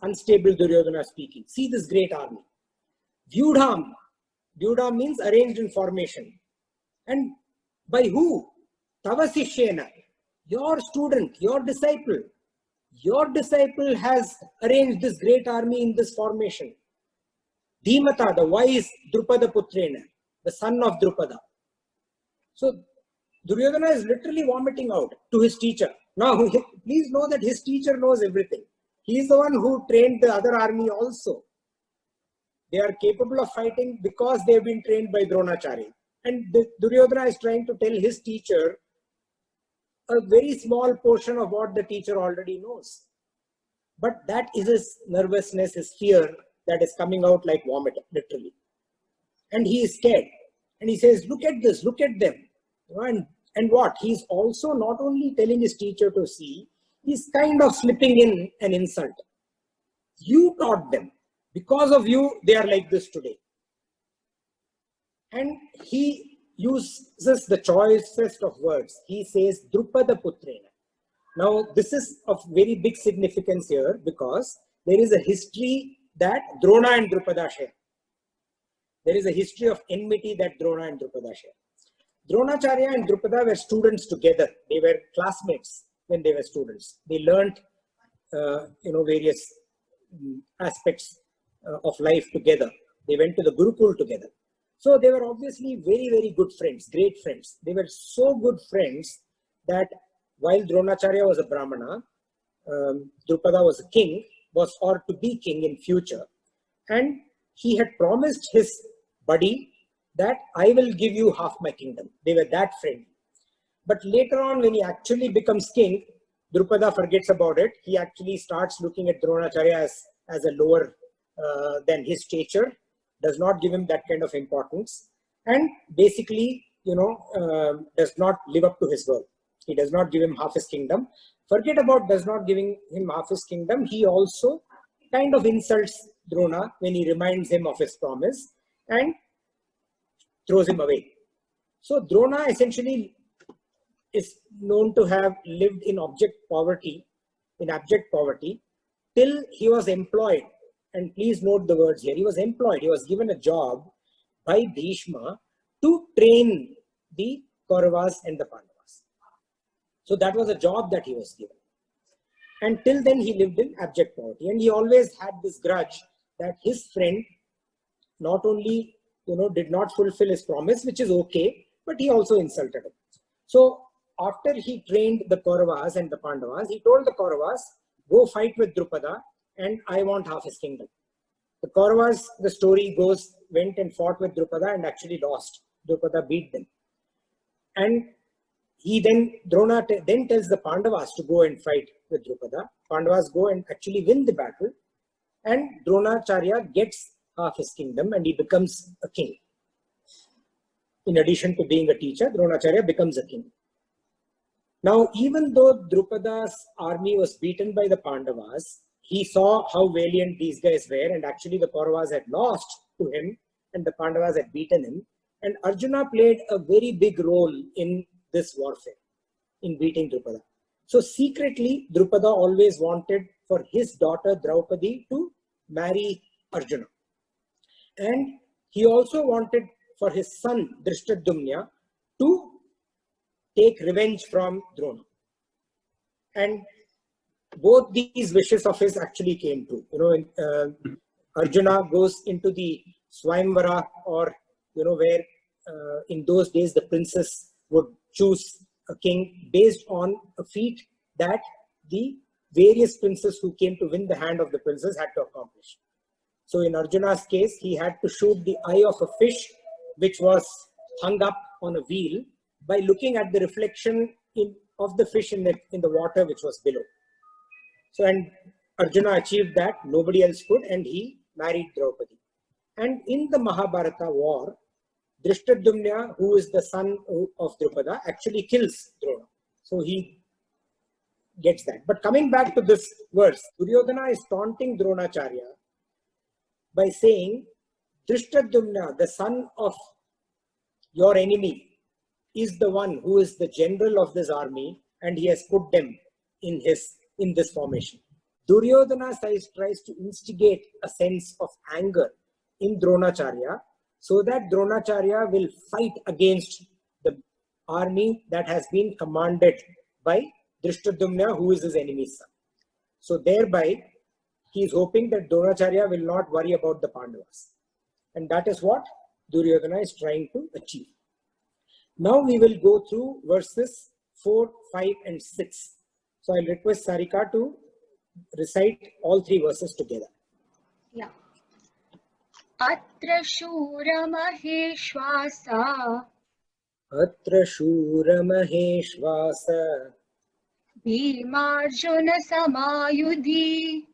unstable Duryodhana speaking. See this great army. Vyudham. Vyudham means arranged in formation. And by who? Tava Sishyena. Your student, your disciple. Your disciple has arranged this great army in this formation. Dhimata, the wise Drupada Putrena, the son of Drupada. So Duryodhana is literally vomiting out to his teacher. Now, please know that his teacher knows everything. He is the one who trained the other army also. They are capable of fighting because they have been trained by Dronacharya. And Duryodhana is trying to tell his teacher a very small portion of what the teacher already knows. But that is his nervousness, his fear that is coming out like vomit, literally. And he is scared. And he says, look at this, look at them. And what? He's also not only telling his teacher to see, he's kind of slipping in an insult. You taught them. Because of you, they are like this today. And he uses the choicest of words. He says, Drupada Putrena. Now, this is of very big significance here because there is a history that Drona and Drupada share. There is a history of enmity that Drona and Drupada share. Dronacharya and Drupada were students together. They were classmates when they were students. They learned, various aspects of life together. They went to the Gurukul together. So they were obviously very, very good friends, great friends. They were so good friends that while Dronacharya was a Brahmana, Drupada was a king, or to be king in future. And he had promised his buddy that I will give you half my kingdom. They were that friendly. But later on, when he actually becomes king, Drupada forgets about it. He actually starts looking at Dronacharya as a lower than his stature, does not give him that kind of importance, and basically, does not live up to his word. He does not give him half his kingdom. Forget about does not giving him half his kingdom. He also kind of insults Drona when he reminds him of his promise and throws him away. So Drona essentially is known to have lived in abject poverty, till he was employed. And please note the words here. He was employed. He was given a job by Bhishma to train the Kauravas and the Pandavas. So that was a job that he was given. And till then he lived in abject poverty. And he always had this grudge that his friend not only did not fulfill his promise, which is okay, but he also insulted him. So after he trained the Kauravas and the Pandavas, he told the Kauravas, go fight with Drupada and I want half his kingdom. The Kauravas, the story goes, went and fought with Drupada and actually lost. Drupada beat them. And Drona then tells the Pandavas to go and fight with Drupada. Pandavas go and actually win the battle. And Dronacharya gets half his kingdom and he becomes a king. In addition to being a teacher, Dronacharya becomes a king. Now, even though Drupada's army was beaten by the Pandavas, he saw how valiant these guys were, and actually the Kauravas had lost to him and the Pandavas had beaten him. And Arjuna played a very big role in this warfare, in beating Drupada. So secretly, Drupada always wanted for his daughter Draupadi to marry Arjuna. And he also wanted for his son Drishtadyumna to take revenge from Drona. And both these wishes of his actually came true. Arjuna goes into the Swayamvara, or where in those days the princess would choose a king based on a feat that the various princes who came to win the hand of the princess had to accomplish. So in Arjuna's case, he had to shoot the eye of a fish which was hung up on a wheel by looking at the reflection of the fish in the water which was below. So, and Arjuna achieved that, nobody else could, and he married Draupadi. And in the Mahabharata war, Drishtadyumna, who is the son of Drupada, actually kills Drona. So he gets that. But coming back to this verse, Duryodhana is taunting Dronacharya by saying, Drishtadyumna, the son of your enemy, is the one who is the general of this army, and he has put them in this formation. Duryodhana tries to instigate a sense of anger in Dronacharya, so that Dronacharya will fight against the army that has been commanded by Drishtadyumna, who is his enemy's son. So thereby, he is hoping that Dronacharya will not worry about the Pandavas. And that is what Duryodhana is trying to achieve. Now we will go through verses 4, 5 and 6. So I'll request Sarika to recite all three verses together. Yeah. Atra shura maheshvasa. Atra shura maheshvasa. Bhimarjuna samayudhi.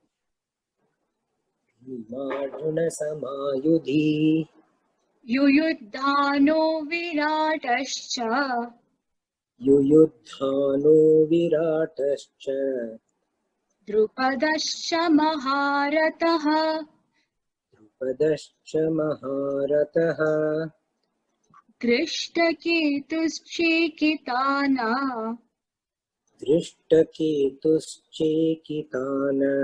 Bhimarjuna samayudhi. Yuyudhano viratascha. Yuyudhano viratascha. Drupadascha maharataha. Drupadascha maharataha. Drishtaketuschekitana. Drishtaketuschekitana.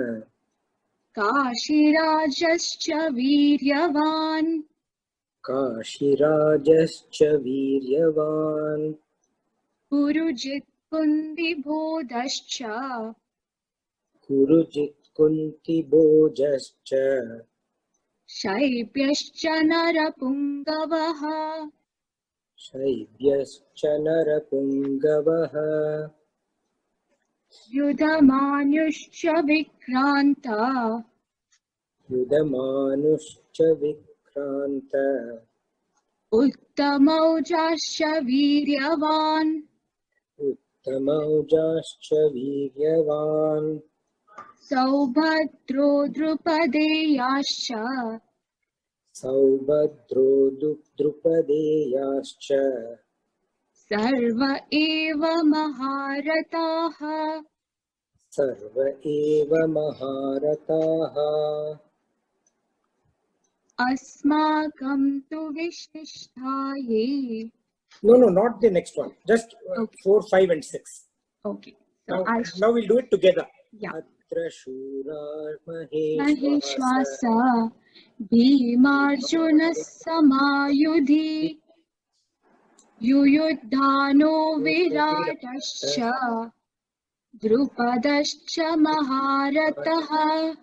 Kashirajascha viryavan. Kashirajascha Viryavan. Purujit Kundibodascha Kurujit Kunti Bojascha. Shaibhyascha Narapungavaha Shaibyascha Narapungavaha. Yudhamanyuscha Vikranta Yudhamanushcha Vikranta. Uttamaujascha Viryavan Uttamaujascha Viryavan. Saubhadro Drupadeyascha Saubhadro Drupadeyascha. Sarva eva Maharataha Sarva eva Maharataha. Asmakam tu Vishishthaye. No, not the next one. Just Okay. 4, 5 and 6. Okay. So Now we'll do it together. yeah. Atra Shura Maheshwasa. Maheshwasa Bhimarjuna Samayudhi Yuyudhano Viratascha Drupadascha Maharataha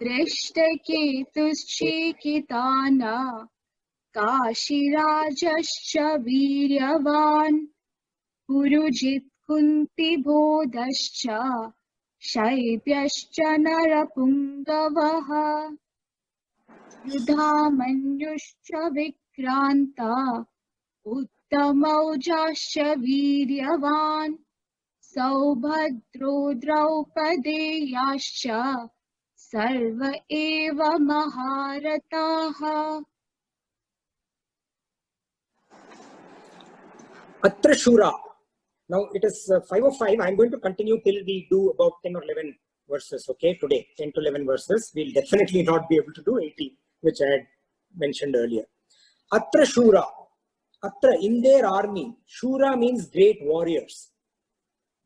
Drishtaketuschikitana Kashirajascha Viryavan Purujit Kuntibodascha Shaibhyascha Narapungavaha Yudhamanyuscha Vikranta Uttamaujascha Viryavan Saubhadro Draupadeyascha Sarva eva Maharataha. Atra Shura. Now it is 5:05. I'm going to continue till we do about 10 or 11 verses. Okay, today 10 to 11 verses. We'll definitely not be able to do 80, which I had mentioned earlier. Atra Shura. Atra, in their army. Shura means great warriors.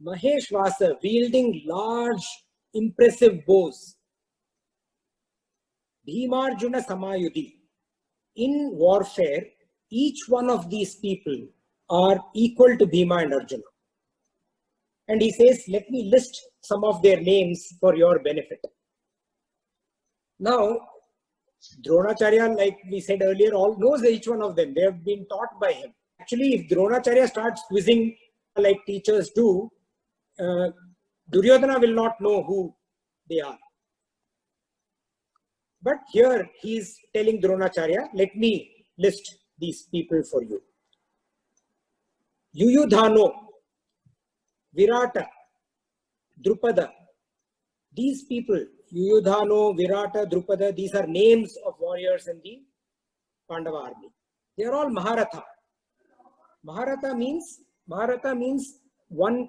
Maheshwasa, wielding large, impressive bows. Bhimarjuna Samayudhi. In warfare, each one of these people are equal to Bhima and Arjuna. And he says, let me list some of their names for your benefit. Now, Dronacharya, like we said earlier, all knows each one of them. They have been taught by him. Actually, if Dronacharya starts quizzing like teachers do, Duryodhana will not know who they are. But here he is telling Dronacharya, let me list these people for you. Yuyudhano, Virata, Drupada. These people, Yuyudhano, Virata, Drupada, these are names of warriors in the Pandava army. They are all Maharatha. Maharatha means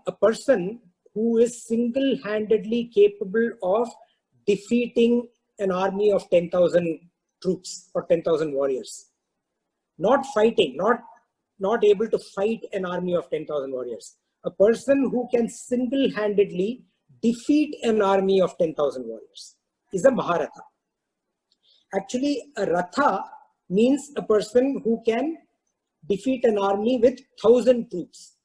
a person who is single-handedly capable of defeating an army of 10,000 troops or 10,000 warriors. Not fighting, not able to fight an army of 10,000 warriors. A person who can single-handedly defeat an army of 10,000 warriors is a Maharatha. Actually, a Ratha means a person who can defeat an army with 1,000 troops.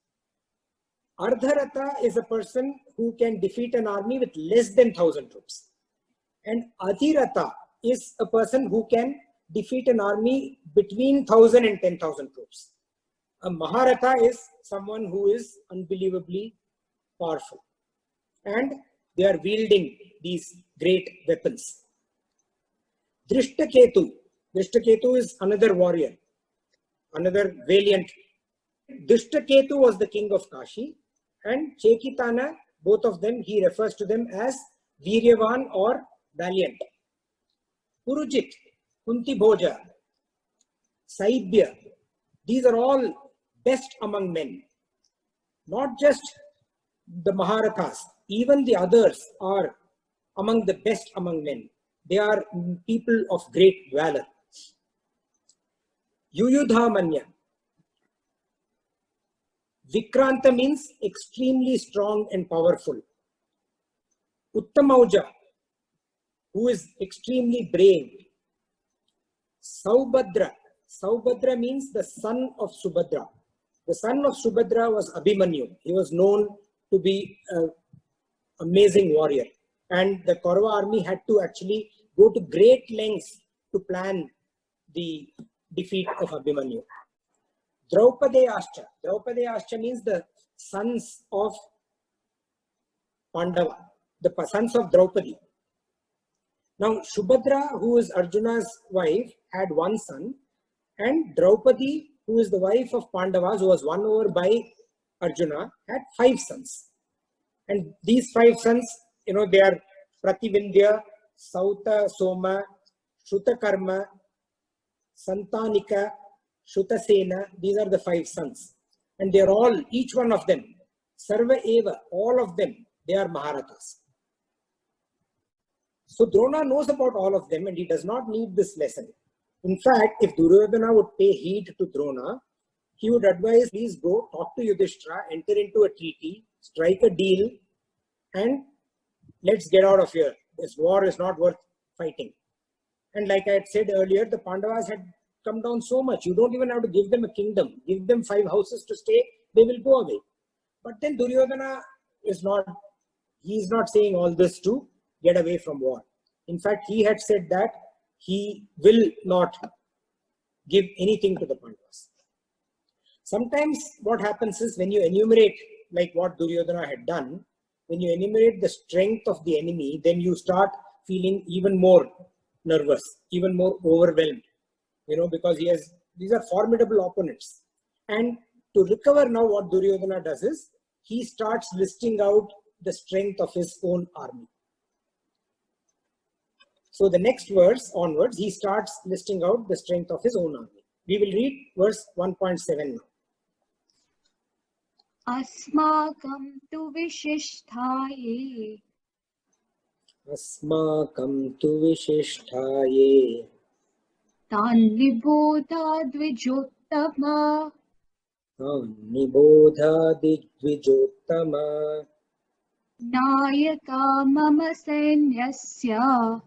Ardharatha is a person who can defeat an army with less than 1,000 troops. And Adhiratha is a person who can defeat an army between 1,000 and 10,000 troops. A Maharatha is someone who is unbelievably powerful. And they are wielding these great weapons. Drishtaketu. Drishtaketu is another warrior, another valiant. Drishtaketu was the king of Kashi, and Chekitana, both of them, he refers to them as Viryavan or valiant. Purujit, Kunti Bhoja, Saibhya, these are all best among men. Not just the Maharathas, even the others are among the best among men. They are people of great valor. Yuyudhamanya. Vikranta means extremely strong and powerful. Uttamauja, who is extremely brave. Saubhadra. Saubhadra means the son of Subhadra. The son of Subhadra was Abhimanyu. He was known to be an amazing warrior. And the Kaurava army had to actually go to great lengths to plan the defeat of Abhimanyu. Draupadeyascha. Draupadeyascha means the sons of Pandava, the sons of Draupadi. Now, Subhadra, who is Arjuna's wife, had one son, and Draupadi, who is the wife of Pandavas, who was won over by Arjuna, had 5 sons. And these 5 sons, they are Prativindya, Sauta Soma, Shrutakarma, Santanika, Shrutasena. These are the 5 sons. And they are all, each one of them, Sarva Eva, all of them, they are Maharathas. So Drona knows about all of them and he does not need this lesson. In fact, if Duryodhana would pay heed to Drona, he would advise, please go talk to Yudhishthira, enter into a treaty, strike a deal, and let's get out of here. This war is not worth fighting. And like I had said earlier, the Pandavas had come down so much. You don't even have to give them a kingdom. Give them 5 houses to stay, they will go away. But then Duryodhana is not saying all this to get away from war. In fact, he had said that he will not give anything to the Pandavas. Sometimes what happens is when you enumerate, like what Duryodhana had done, when you enumerate the strength of the enemy, then you start feeling even more nervous, even more overwhelmed, because these are formidable opponents. And to recover now, what Duryodhana does is, he starts listing out the strength of his own army. So the next verse onwards, he starts listing out the strength of his own army. We will read verse 1.7 now. Asmakam tu vishishtaye. Asmakam tu vishishtaye. Tan nibodha dvijottama. Tan nibodha dvijottama. Nayaka mama sainyasya.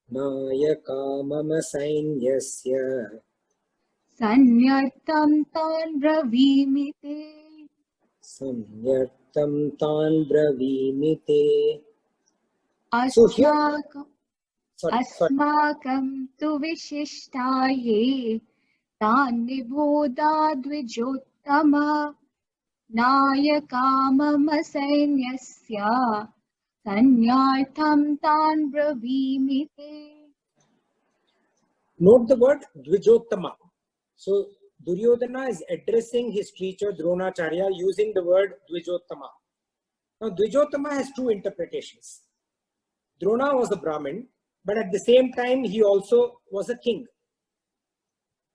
Nayaka mama sainyasya. Sanyartam tan bravimite. Sanyartam tan bravimite. Asmakam tu vishishtaye. Tan nibodha dvijottama. Nayaka mama sainyasya. Sanyartham tan bravimite. Note the word Dvijottama. So Duryodhana is addressing his teacher Dronacharya using the word Dvijottama. Now Dvijottama has 2 interpretations. Drona was a Brahmin, but at the same time he also was a king.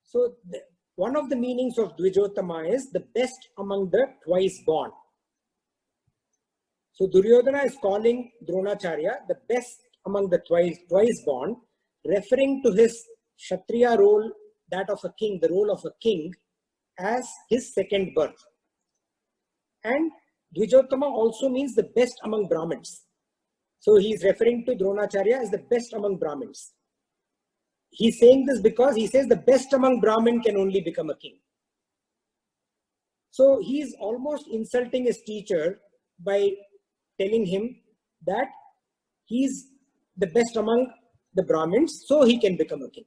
So one of the meanings of Dvijottama is the best among the twice born. So Duryodhana is calling Dronacharya the best among the twice born, referring to his Kshatriya role, that of a king, the role of a king, as his second birth. And Dvijottama also means the best among Brahmins. So he is referring to Dronacharya as the best among Brahmins. He's saying this because he says the best among Brahmin can only become a king. So he is almost insulting his teacher by telling him that he's the best among the Brahmins, so he can become a king.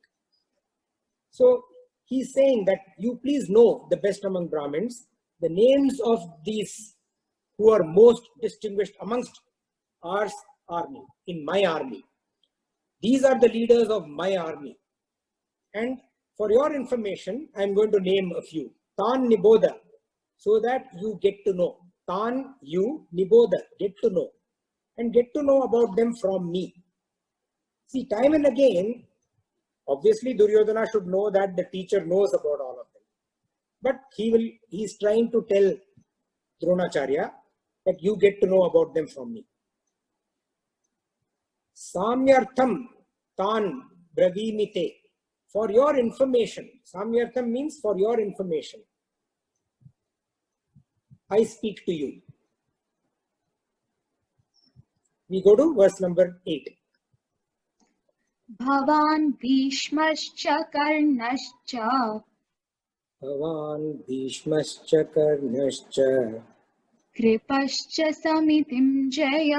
So he's saying that you please know the best among Brahmins, the names of these who are most distinguished amongst our army, in my army. These are the leaders of my army. And for your information, I'm going to name a few. Tan Nibodha, so that you get to know. Tan, you, Nibodha, get to know. And get to know about them from me. See, time and again, obviously Duryodhana should know that the teacher knows about all of them. But he's trying to tell Dronacharya that you get to know about them from me. Samyartham tan bravimite. For your information. Samyartham means for your information. I speak to you. We go to verse number 8. भवान् भीष्मश्च कर्णश्च भवान् भीष्मश्च कर्णश्च कृपश्च समितिञ्जय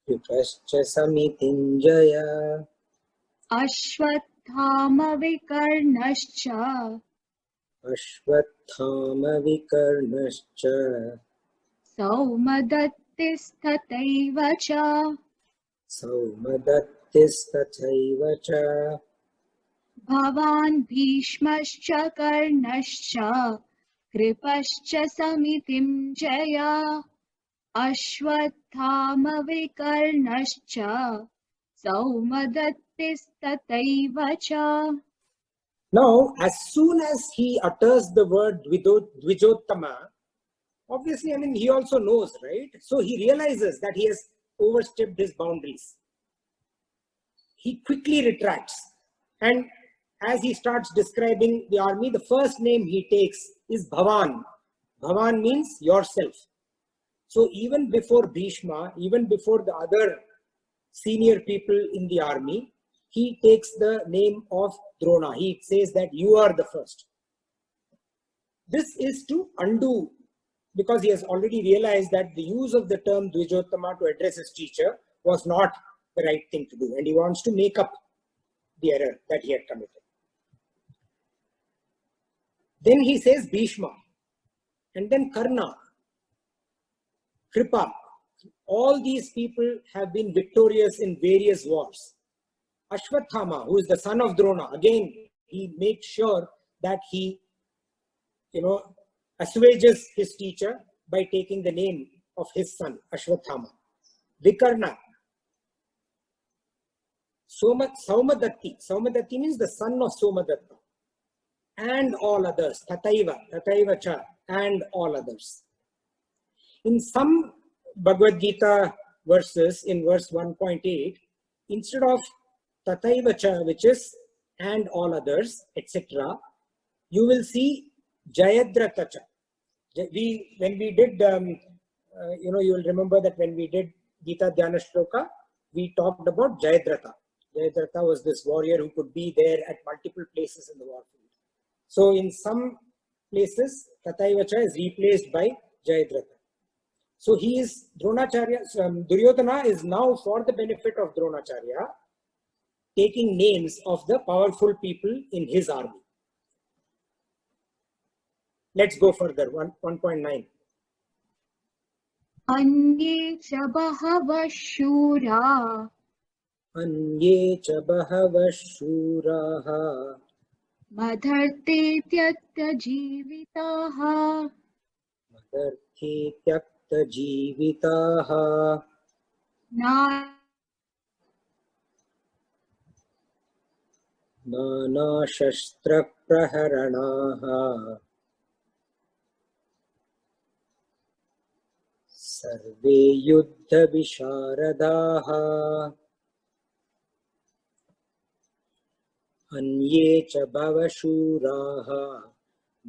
कृपश्च समितिञ्जय अश्वत्थामविकर्णश्च अश्वत्थामविकर्णश्च सौमदत्तिस्तथैव च सौमदत्तिस्तथैव च भवान् भीष्मश्च कर्णश्च कृपश्च समितिञ्जय अश्वत्थामविकर्णश्च सौमदत्तिस्तथैव च. Now, as soon as he utters the word Dvijottama, obviously, I mean, he also knows, right? So he realizes that he has overstepped his boundaries. He quickly retracts. And as he starts describing the army, the first name he takes is Bhavan. Bhavan means yourself. So even before Bhishma, even before the other senior people in the army, he takes the name of Drona. He says that you are the first. This is to undo, because he has already realized that the use of the term Dvijottama to address his teacher was not the right thing to do, and he wants to make up the error that he had committed. Then he says Bhishma, and then Karna, Kripa. All these people have been victorious in various wars. Ashwathama, who is the son of Drona, again, he makes sure that he, assuages his teacher by taking the name of his son, Ashwathama. Vikarna, Saumadatti. Saumadatti means the son of Somadatta. And all others. Tataiva cha, and all others. In some Bhagavad Gita verses, in verse 1.8, instead of Tataiva cha, which is and all others, etc., you will see Jayadrata cha. When we did, you will remember that when we did Gita Dhyana Shloka, we talked about Jayadratha. Jayadratha was this warrior who could be there at multiple places in the warfield. So in some places, Tataivacha is replaced by Jayadratha. So he is Dronacharya, Duryodhana is now, for the benefit of Dronacharya, taking names of the powerful people in his army. Let's go further, 1.9. अन्ये च बहवः शूरा अन्ये च बहवः शूराः मदर्ते त्यक्तजीविताः मदर्थे त्यक्तजीविताः नानाशस्त्रप्रहरणाः सर्वे युद्धविशारदाः अन्ये च भवशूराः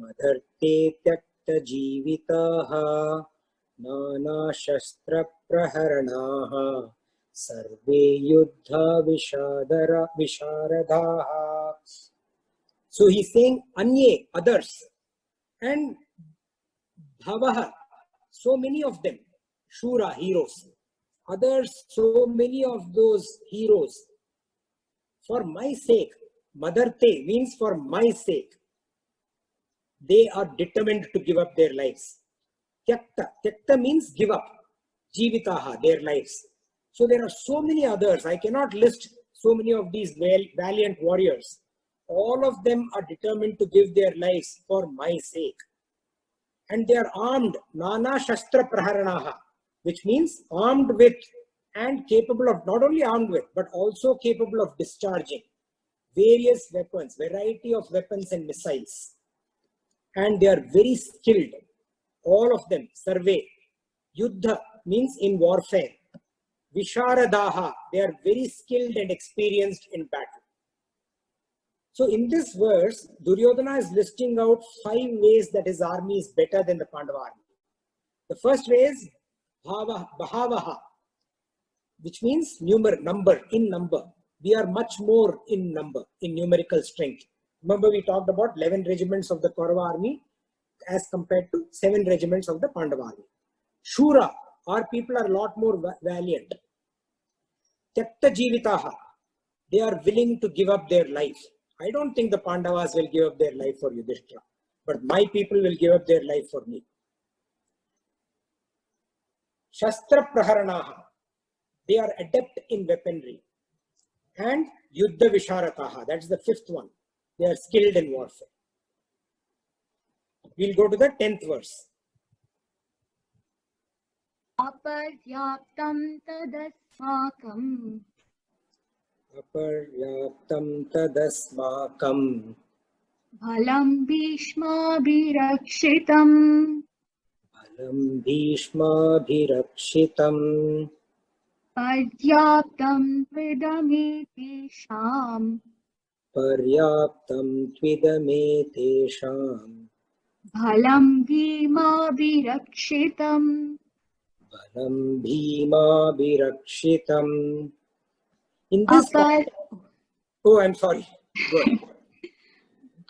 मदर्ते त्यक्तजीविताः नानाशस्त्रप्रहरणाः सर्वे युद्धविशारदाः. So he's saying Anye, others, and Bhavaha, so many of them, Shura, heroes. Others, so many of those heroes, for my sake, Madarte means for my sake, they are determined to give up their lives. Tyakta means give up. Jivitaha, their lives. So there are so many others. I cannot list so many of these valiant warriors. All of them are determined to give their lives for my sake. And they are armed, Nana Shastra Praharanaha, which means armed with and capable of, not only armed with, but also capable of discharging various weapons, variety of weapons and missiles. And they are very skilled, all of them. Sarve, Yuddha means in warfare. Visharadaha, they are very skilled and experienced in battle. So in this verse, Duryodhana is listing out 5 ways that his army is better than the Pandava army. The first way is Bahavaha, which means number, in number. we are much more in number, in numerical strength. Remember, we talked about 11 regiments of the Kaurava army as compared to 7 regiments of the Pandava army. Shura, our people are a lot more valiant. Tyakta Jivitaha, they are willing to give up their life. I don't think the Pandavas will give up their life for Yudhishthira, but my people will give up their life for me. Shastra Praharanaha, they are adept in weaponry. And Yuddha Visharataha, that's the 5th one. They are skilled in warfare. We'll go to the 10th verse. Aparyaptam tadasmakam Aparyaptam tadasmakam bhalam bhishmabhirakshitam balam bhishmabhirakshitam paryaptam tvidamiti paryaptam tvidame bhalam bhimabhirakshitam balam bhimabhirakshitam. In this oh, I'm sorry. Good.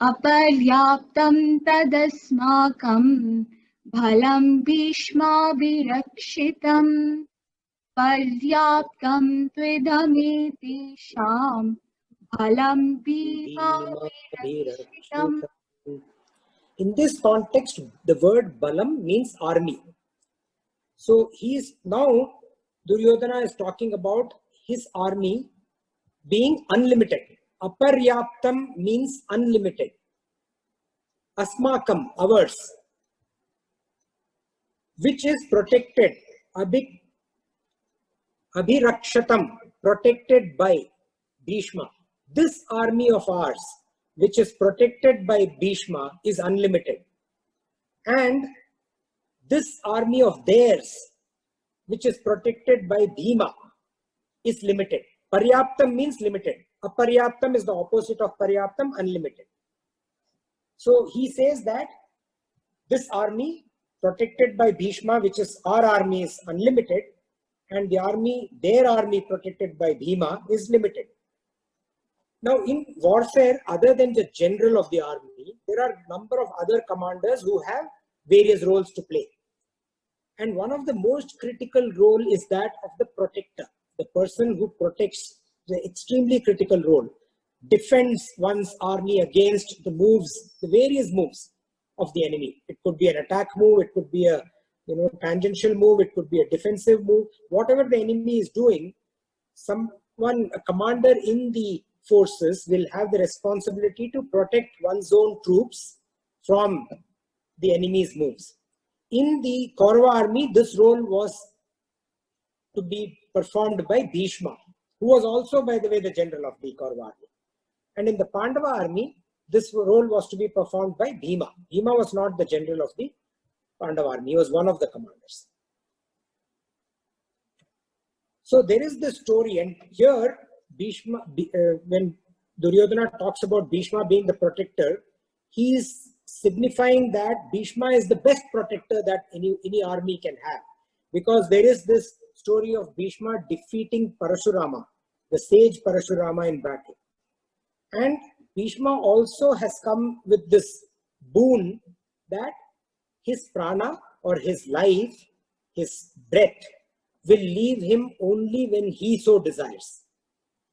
Aparyaptam tadasmakam bhalam bhishmabhirakshitam paryaptam tvidamiti sham bhalam bhimabhirakshitam. In this context, the word balam means army. So Duryodhana is talking about his army being unlimited. Aparyaptam means unlimited. Asmakam, ours, which is protected. Abhirakshatam, protected by Bhishma. This army of ours, which is protected by Bhishma, is unlimited. And this army of theirs, which is protected by Bhima, is limited. Paryaptam means limited. Aparyaptam is the opposite of Paryaptam, unlimited. So he says that this army protected by Bhishma, which is our army, is unlimited, and their army protected by Bhima is limited. Now in warfare, other than the general of the army, there are a number of other commanders who have various roles to play. And one of the most critical role is that of the protector, the person who protects, the extremely critical role, defends one's army against the various moves of the enemy. It could be an attack move, it could be a tangential move, it could be a defensive move. Whatever the enemy is doing, a commander in the forces will have the responsibility to protect one's own troops from the enemy's moves. In the Kaurava army, this role was to be performed by Bhishma, who was also, by the way, the general of the Kaurava army. And in the Pandava army, this role was to be performed by Bhima. Bhima was not the general of the Pandava army, he was one of the commanders. So there is this story, and here Bhishma, when Duryodhana talks about Bhishma being the protector, he is signifying that Bhishma is the best protector that any army can have. Because there is this story of Bhishma defeating Parashurama, the sage Parashurama, in battle. And Bhishma also has come with this boon that his prana, or his life, his breath, will leave him only when he so desires.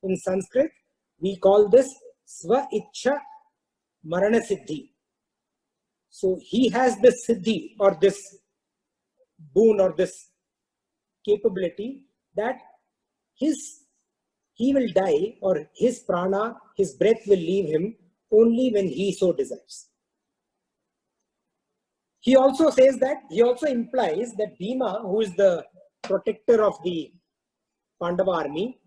In Sanskrit, we call this Sva Ichcha Marana Siddhi. So he has this siddhi, or this boon, or this capability that he will die, or his prana, his breath will leave him only when he so desires. He also implies that Bhima, who is the protector of the Pandava army,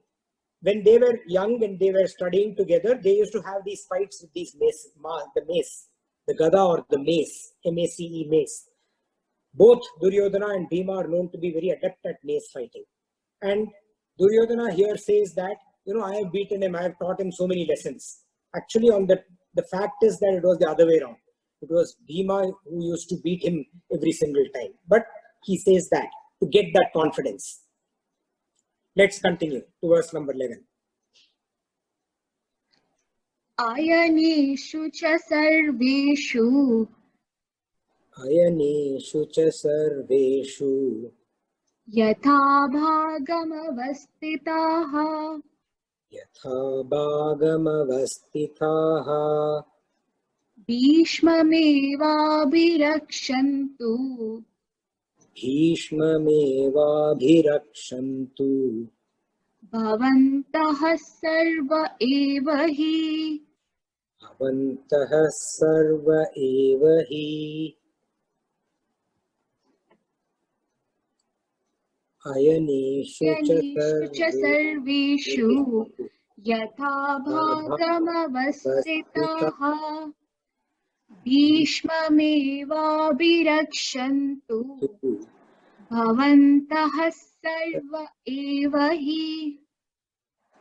when they were young and they were studying together, they used to have these fights with these mace, the gada or the mace, M-A-C-E, mace. Both Duryodhana and Bhima are known to be very adept at mace fighting. And Duryodhana here says that, I have beaten him, I have taught him so many lessons. Actually, the fact is that it was the other way around. It was Bhima who used to beat him every single time. But he says that to get that confidence. Let's continue to verse number 11. आयनेषु च सर्वेषु अयनेषु च सर्वेषु यथा भागमवस्थिताः यथा भागमवस्थिताः भीष्ममेवाभिरक्षन्तु भीष्ममेवाभिरक्षन्तु भवन्तः सर्व एव हि भवन्तः सर्व एव हि अयनेषु च सर्वेषु यथा भागमवस्थिताः भीष्ममेवाभिरक्षन्तु भवन्तः सर्व एव हि.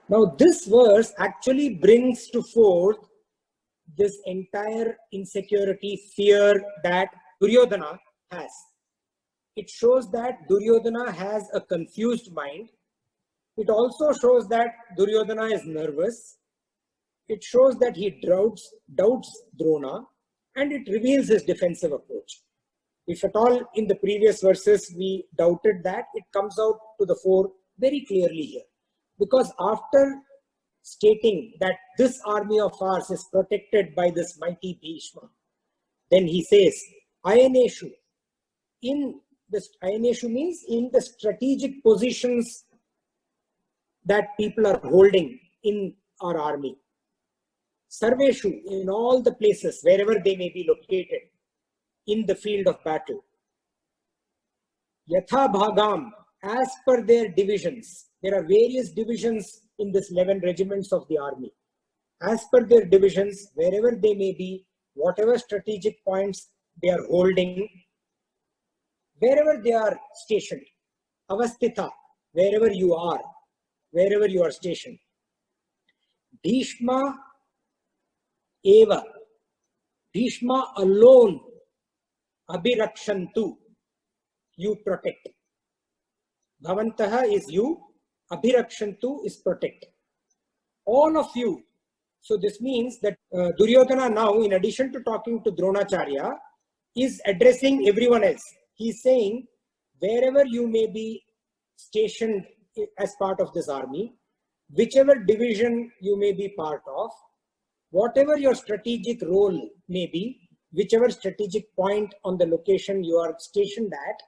Now this verse actually brings to forth this entire insecurity, fear that Duryodhana has. It shows that Duryodhana has a confused mind. It also shows that Duryodhana is nervous. It shows that he doubts Drona, and it reveals his defensive approach. If at all in the previous verses we doubted that, it comes out to the fore very clearly here. Because after stating that this army of ours is protected by this mighty Bhishma, then he says, Ayaneshu. In this, Ayaneshu means in the strategic positions that people are holding in our army. Sarveshu, in all the places, wherever they may be located in the field of battle. Yatha Bhagam, as per their divisions. There are various divisions in this 11 regiments of the army. As per their divisions, wherever they may be, whatever strategic points they are holding, wherever they are stationed, avastitha, wherever you are stationed. Bhishma eva, Bhishma alone, abhirakshantu, you protect. Bhavantaha is you, abhirakshantu is protect. All of you. So this means that Duryodhana now, in addition to talking to Dronacharya, is addressing everyone else. He's saying, wherever you may be stationed as part of this army, whichever division you may be part of, whatever your strategic role may be, whichever strategic point on the location you are stationed at,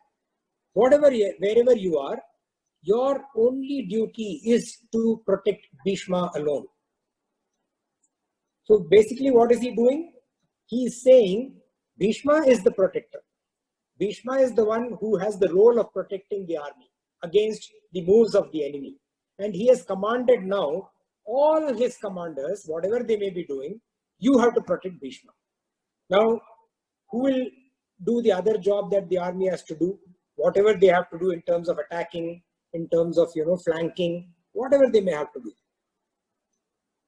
wherever you are, your only duty is to protect Bhishma alone. So basically what is he doing? He is saying Bhishma is the protector. Bhishma is the one who has the role of protecting the army against the moves of the enemy. And he has commanded now all his commanders, whatever they may be doing, you have to protect Bhishma. Now, who will do the other job that the army has to do? Whatever they have to do in terms of attacking, in terms of, flanking, whatever they may have to do.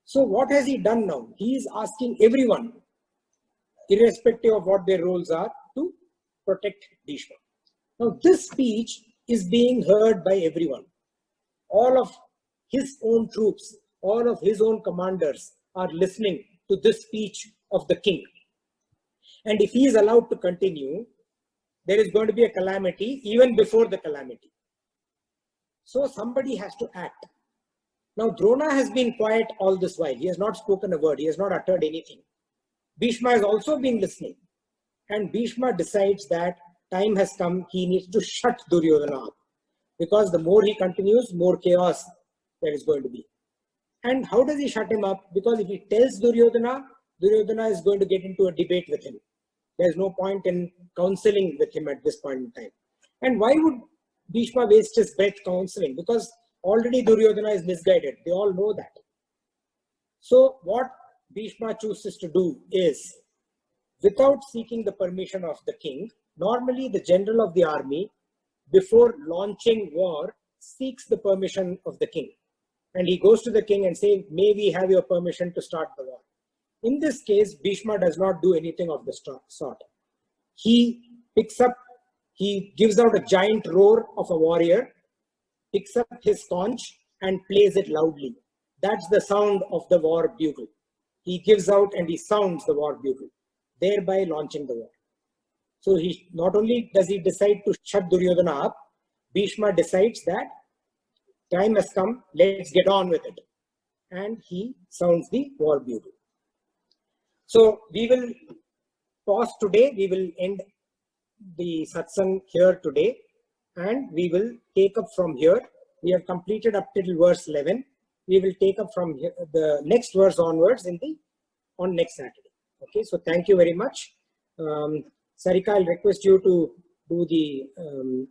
So what has he done now? He is asking everyone, irrespective of what their roles are, to protect Bhishma. Now this speech is being heard by everyone. All of his own troops, all of his own commanders are listening to this speech of the king. And if he is allowed to continue, there is going to be a calamity even before the calamity. So somebody has to act. Now Drona has been quiet all this while. He has not spoken a word. He has not uttered anything. Bhishma has also been listening. And Bhishma decides that time has come. He needs to shut Duryodhana up. Because the more he continues, more chaos there is going to be. And how does he shut him up? Because if he tells Duryodhana, Duryodhana is going to get into a debate with him. There is no point in counseling with him at this point in time. And why would Bhishma waste his breath counseling? Because already Duryodhana is misguided. They all know that. So what Bhishma chooses to do is, without seeking the permission of the king, normally the general of the army, before launching war, seeks the permission of the king. And he goes to the king and says, may we have your permission to start the war? In this case, Bhishma does not do anything of the sort. He gives out a giant roar of a warrior, picks up his conch and plays it loudly. That's the sound of the war bugle. he gives out and he sounds the war bugle, thereby launching the war. So he not only does he decide to shut Duryodhana up, Bhishma decides that time has come, let's get on with it. And he sounds the war bugle. So we will pause today. We will end the satsang here today, and we will take up from here. We have completed up till verse 11. We will take up from here, the next verse onwards on next Saturday. Okay, so thank you very much. Sarika, I'll request you to do the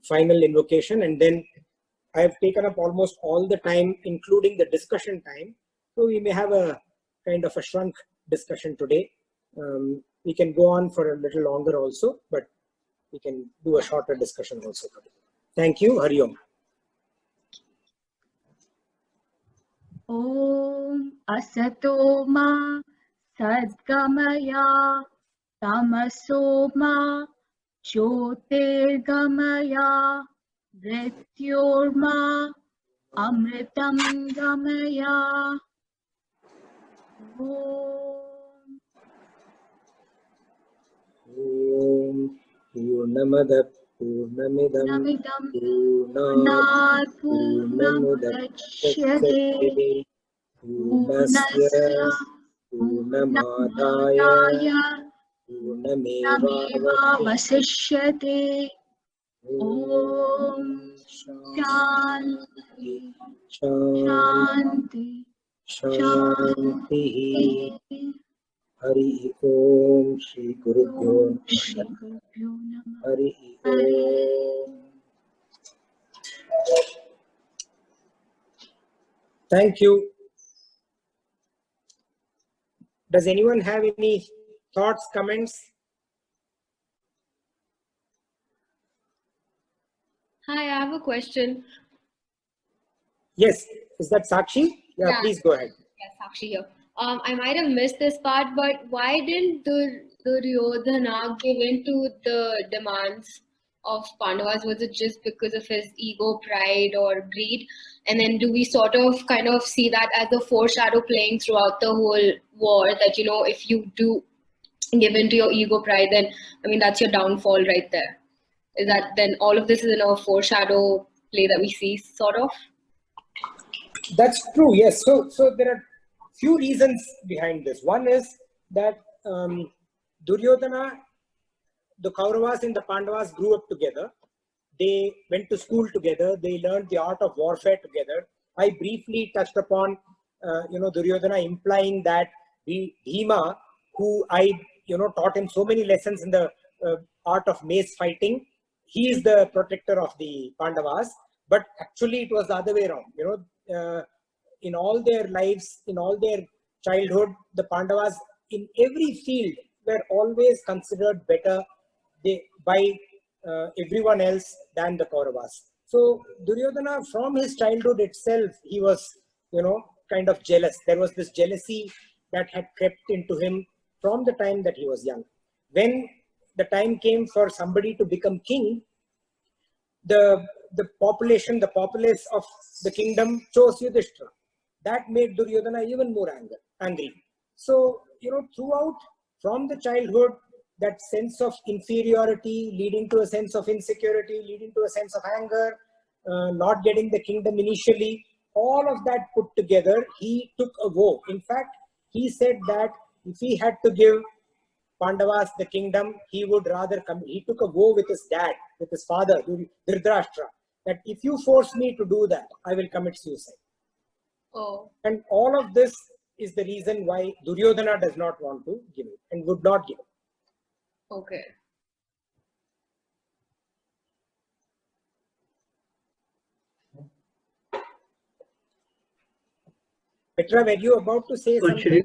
final invocation, and then I have taken up almost all the time, including the discussion time. So we may have a kind of a shrunk discussion today. We can go on for a little longer also, but we can do a shorter discussion also today. Thank you. Hari Om. Om Asato Ma Sadgamaya Tamaso Ma Jyotirgamaya Mrityorma Amritam Gamaya. Om Purnamada Purnamidam Namidam Purnat Purnamudachyate Purnasya Purnamadaya Purnamevavasishyate. Om Shanti Shanti Shanti. Hari Om Shri Gurubhyo Namah. Hari Om. Thank you. Does anyone have any thoughts, comments? Hi, I have a question. Yes. Is that Sakshi? Yeah. Please go ahead. Yes, Sakshi here. I might have missed this part, but why didn't Duryodhana give in to the demands of Pandavas? Was it just because of his ego, pride, or greed? And then do we sort of kind of see that as a foreshadow playing throughout the whole war, that, you know, if you do give in to your ego, pride, then, I mean, that's your downfall right there. Is that then all of this is in a foreshadow play that we see, sort of? That's true, yes. So there are few reasons behind this. One is that Duryodhana, the Kauravas and the Pandavas grew up together. They went to school together. They learned the art of warfare together. I briefly touched upon, Duryodhana implying that Bhima, who I, taught him so many lessons in the art of mace fighting, he is the protector of the Pandavas. But actually, it was the other way around. In all their lives, in all their childhood, the Pandavas in every field were always considered better by everyone else than the Kauravas. So Duryodhana, from his childhood itself, he was, kind of jealous. There was this jealousy that had crept into him from the time that he was young. When the time came for somebody to become king, the populace of the kingdom chose Yudhishthira. That made Duryodhana even more angry. So, throughout, from the childhood, that sense of inferiority leading to a sense of insecurity, leading to a sense of anger, not getting the kingdom initially, all of that put together, he took a vow. In fact, he said that if he had to give Pandavas the kingdom, he would rather come. He took a vow with his dad, with his father, Dhritarashtra, that if you force me to do that, I will commit suicide. Oh. And all of this is the reason why Duryodhana does not want to give it and would not give it. Okay. Petra, were you about to say something?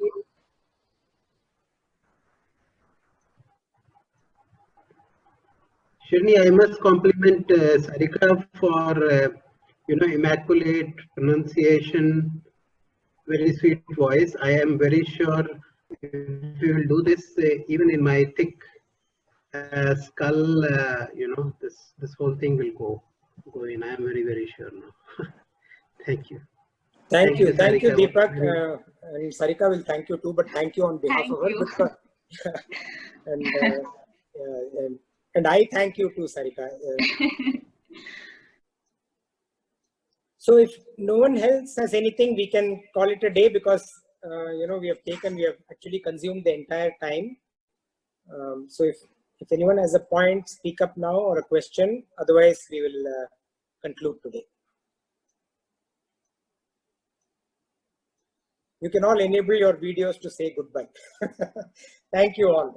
Shrini, I must compliment Sarika for immaculate pronunciation, very sweet voice. I am very sure if we will do this, even in my thick skull, this whole thing will go in. I am very, very sure now. Thank you. Thank you, Sarika. Deepak. And Sarika will thank you too, but thank you on behalf Thank of her. you. Because, and I thank you too, Sarika. So if no one else has anything, we can call it a day, because we have actually consumed the entire time. So if anyone has a point, speak up now, or a question. Otherwise, we will conclude today. You can all enable your videos to say goodbye. Thank you all.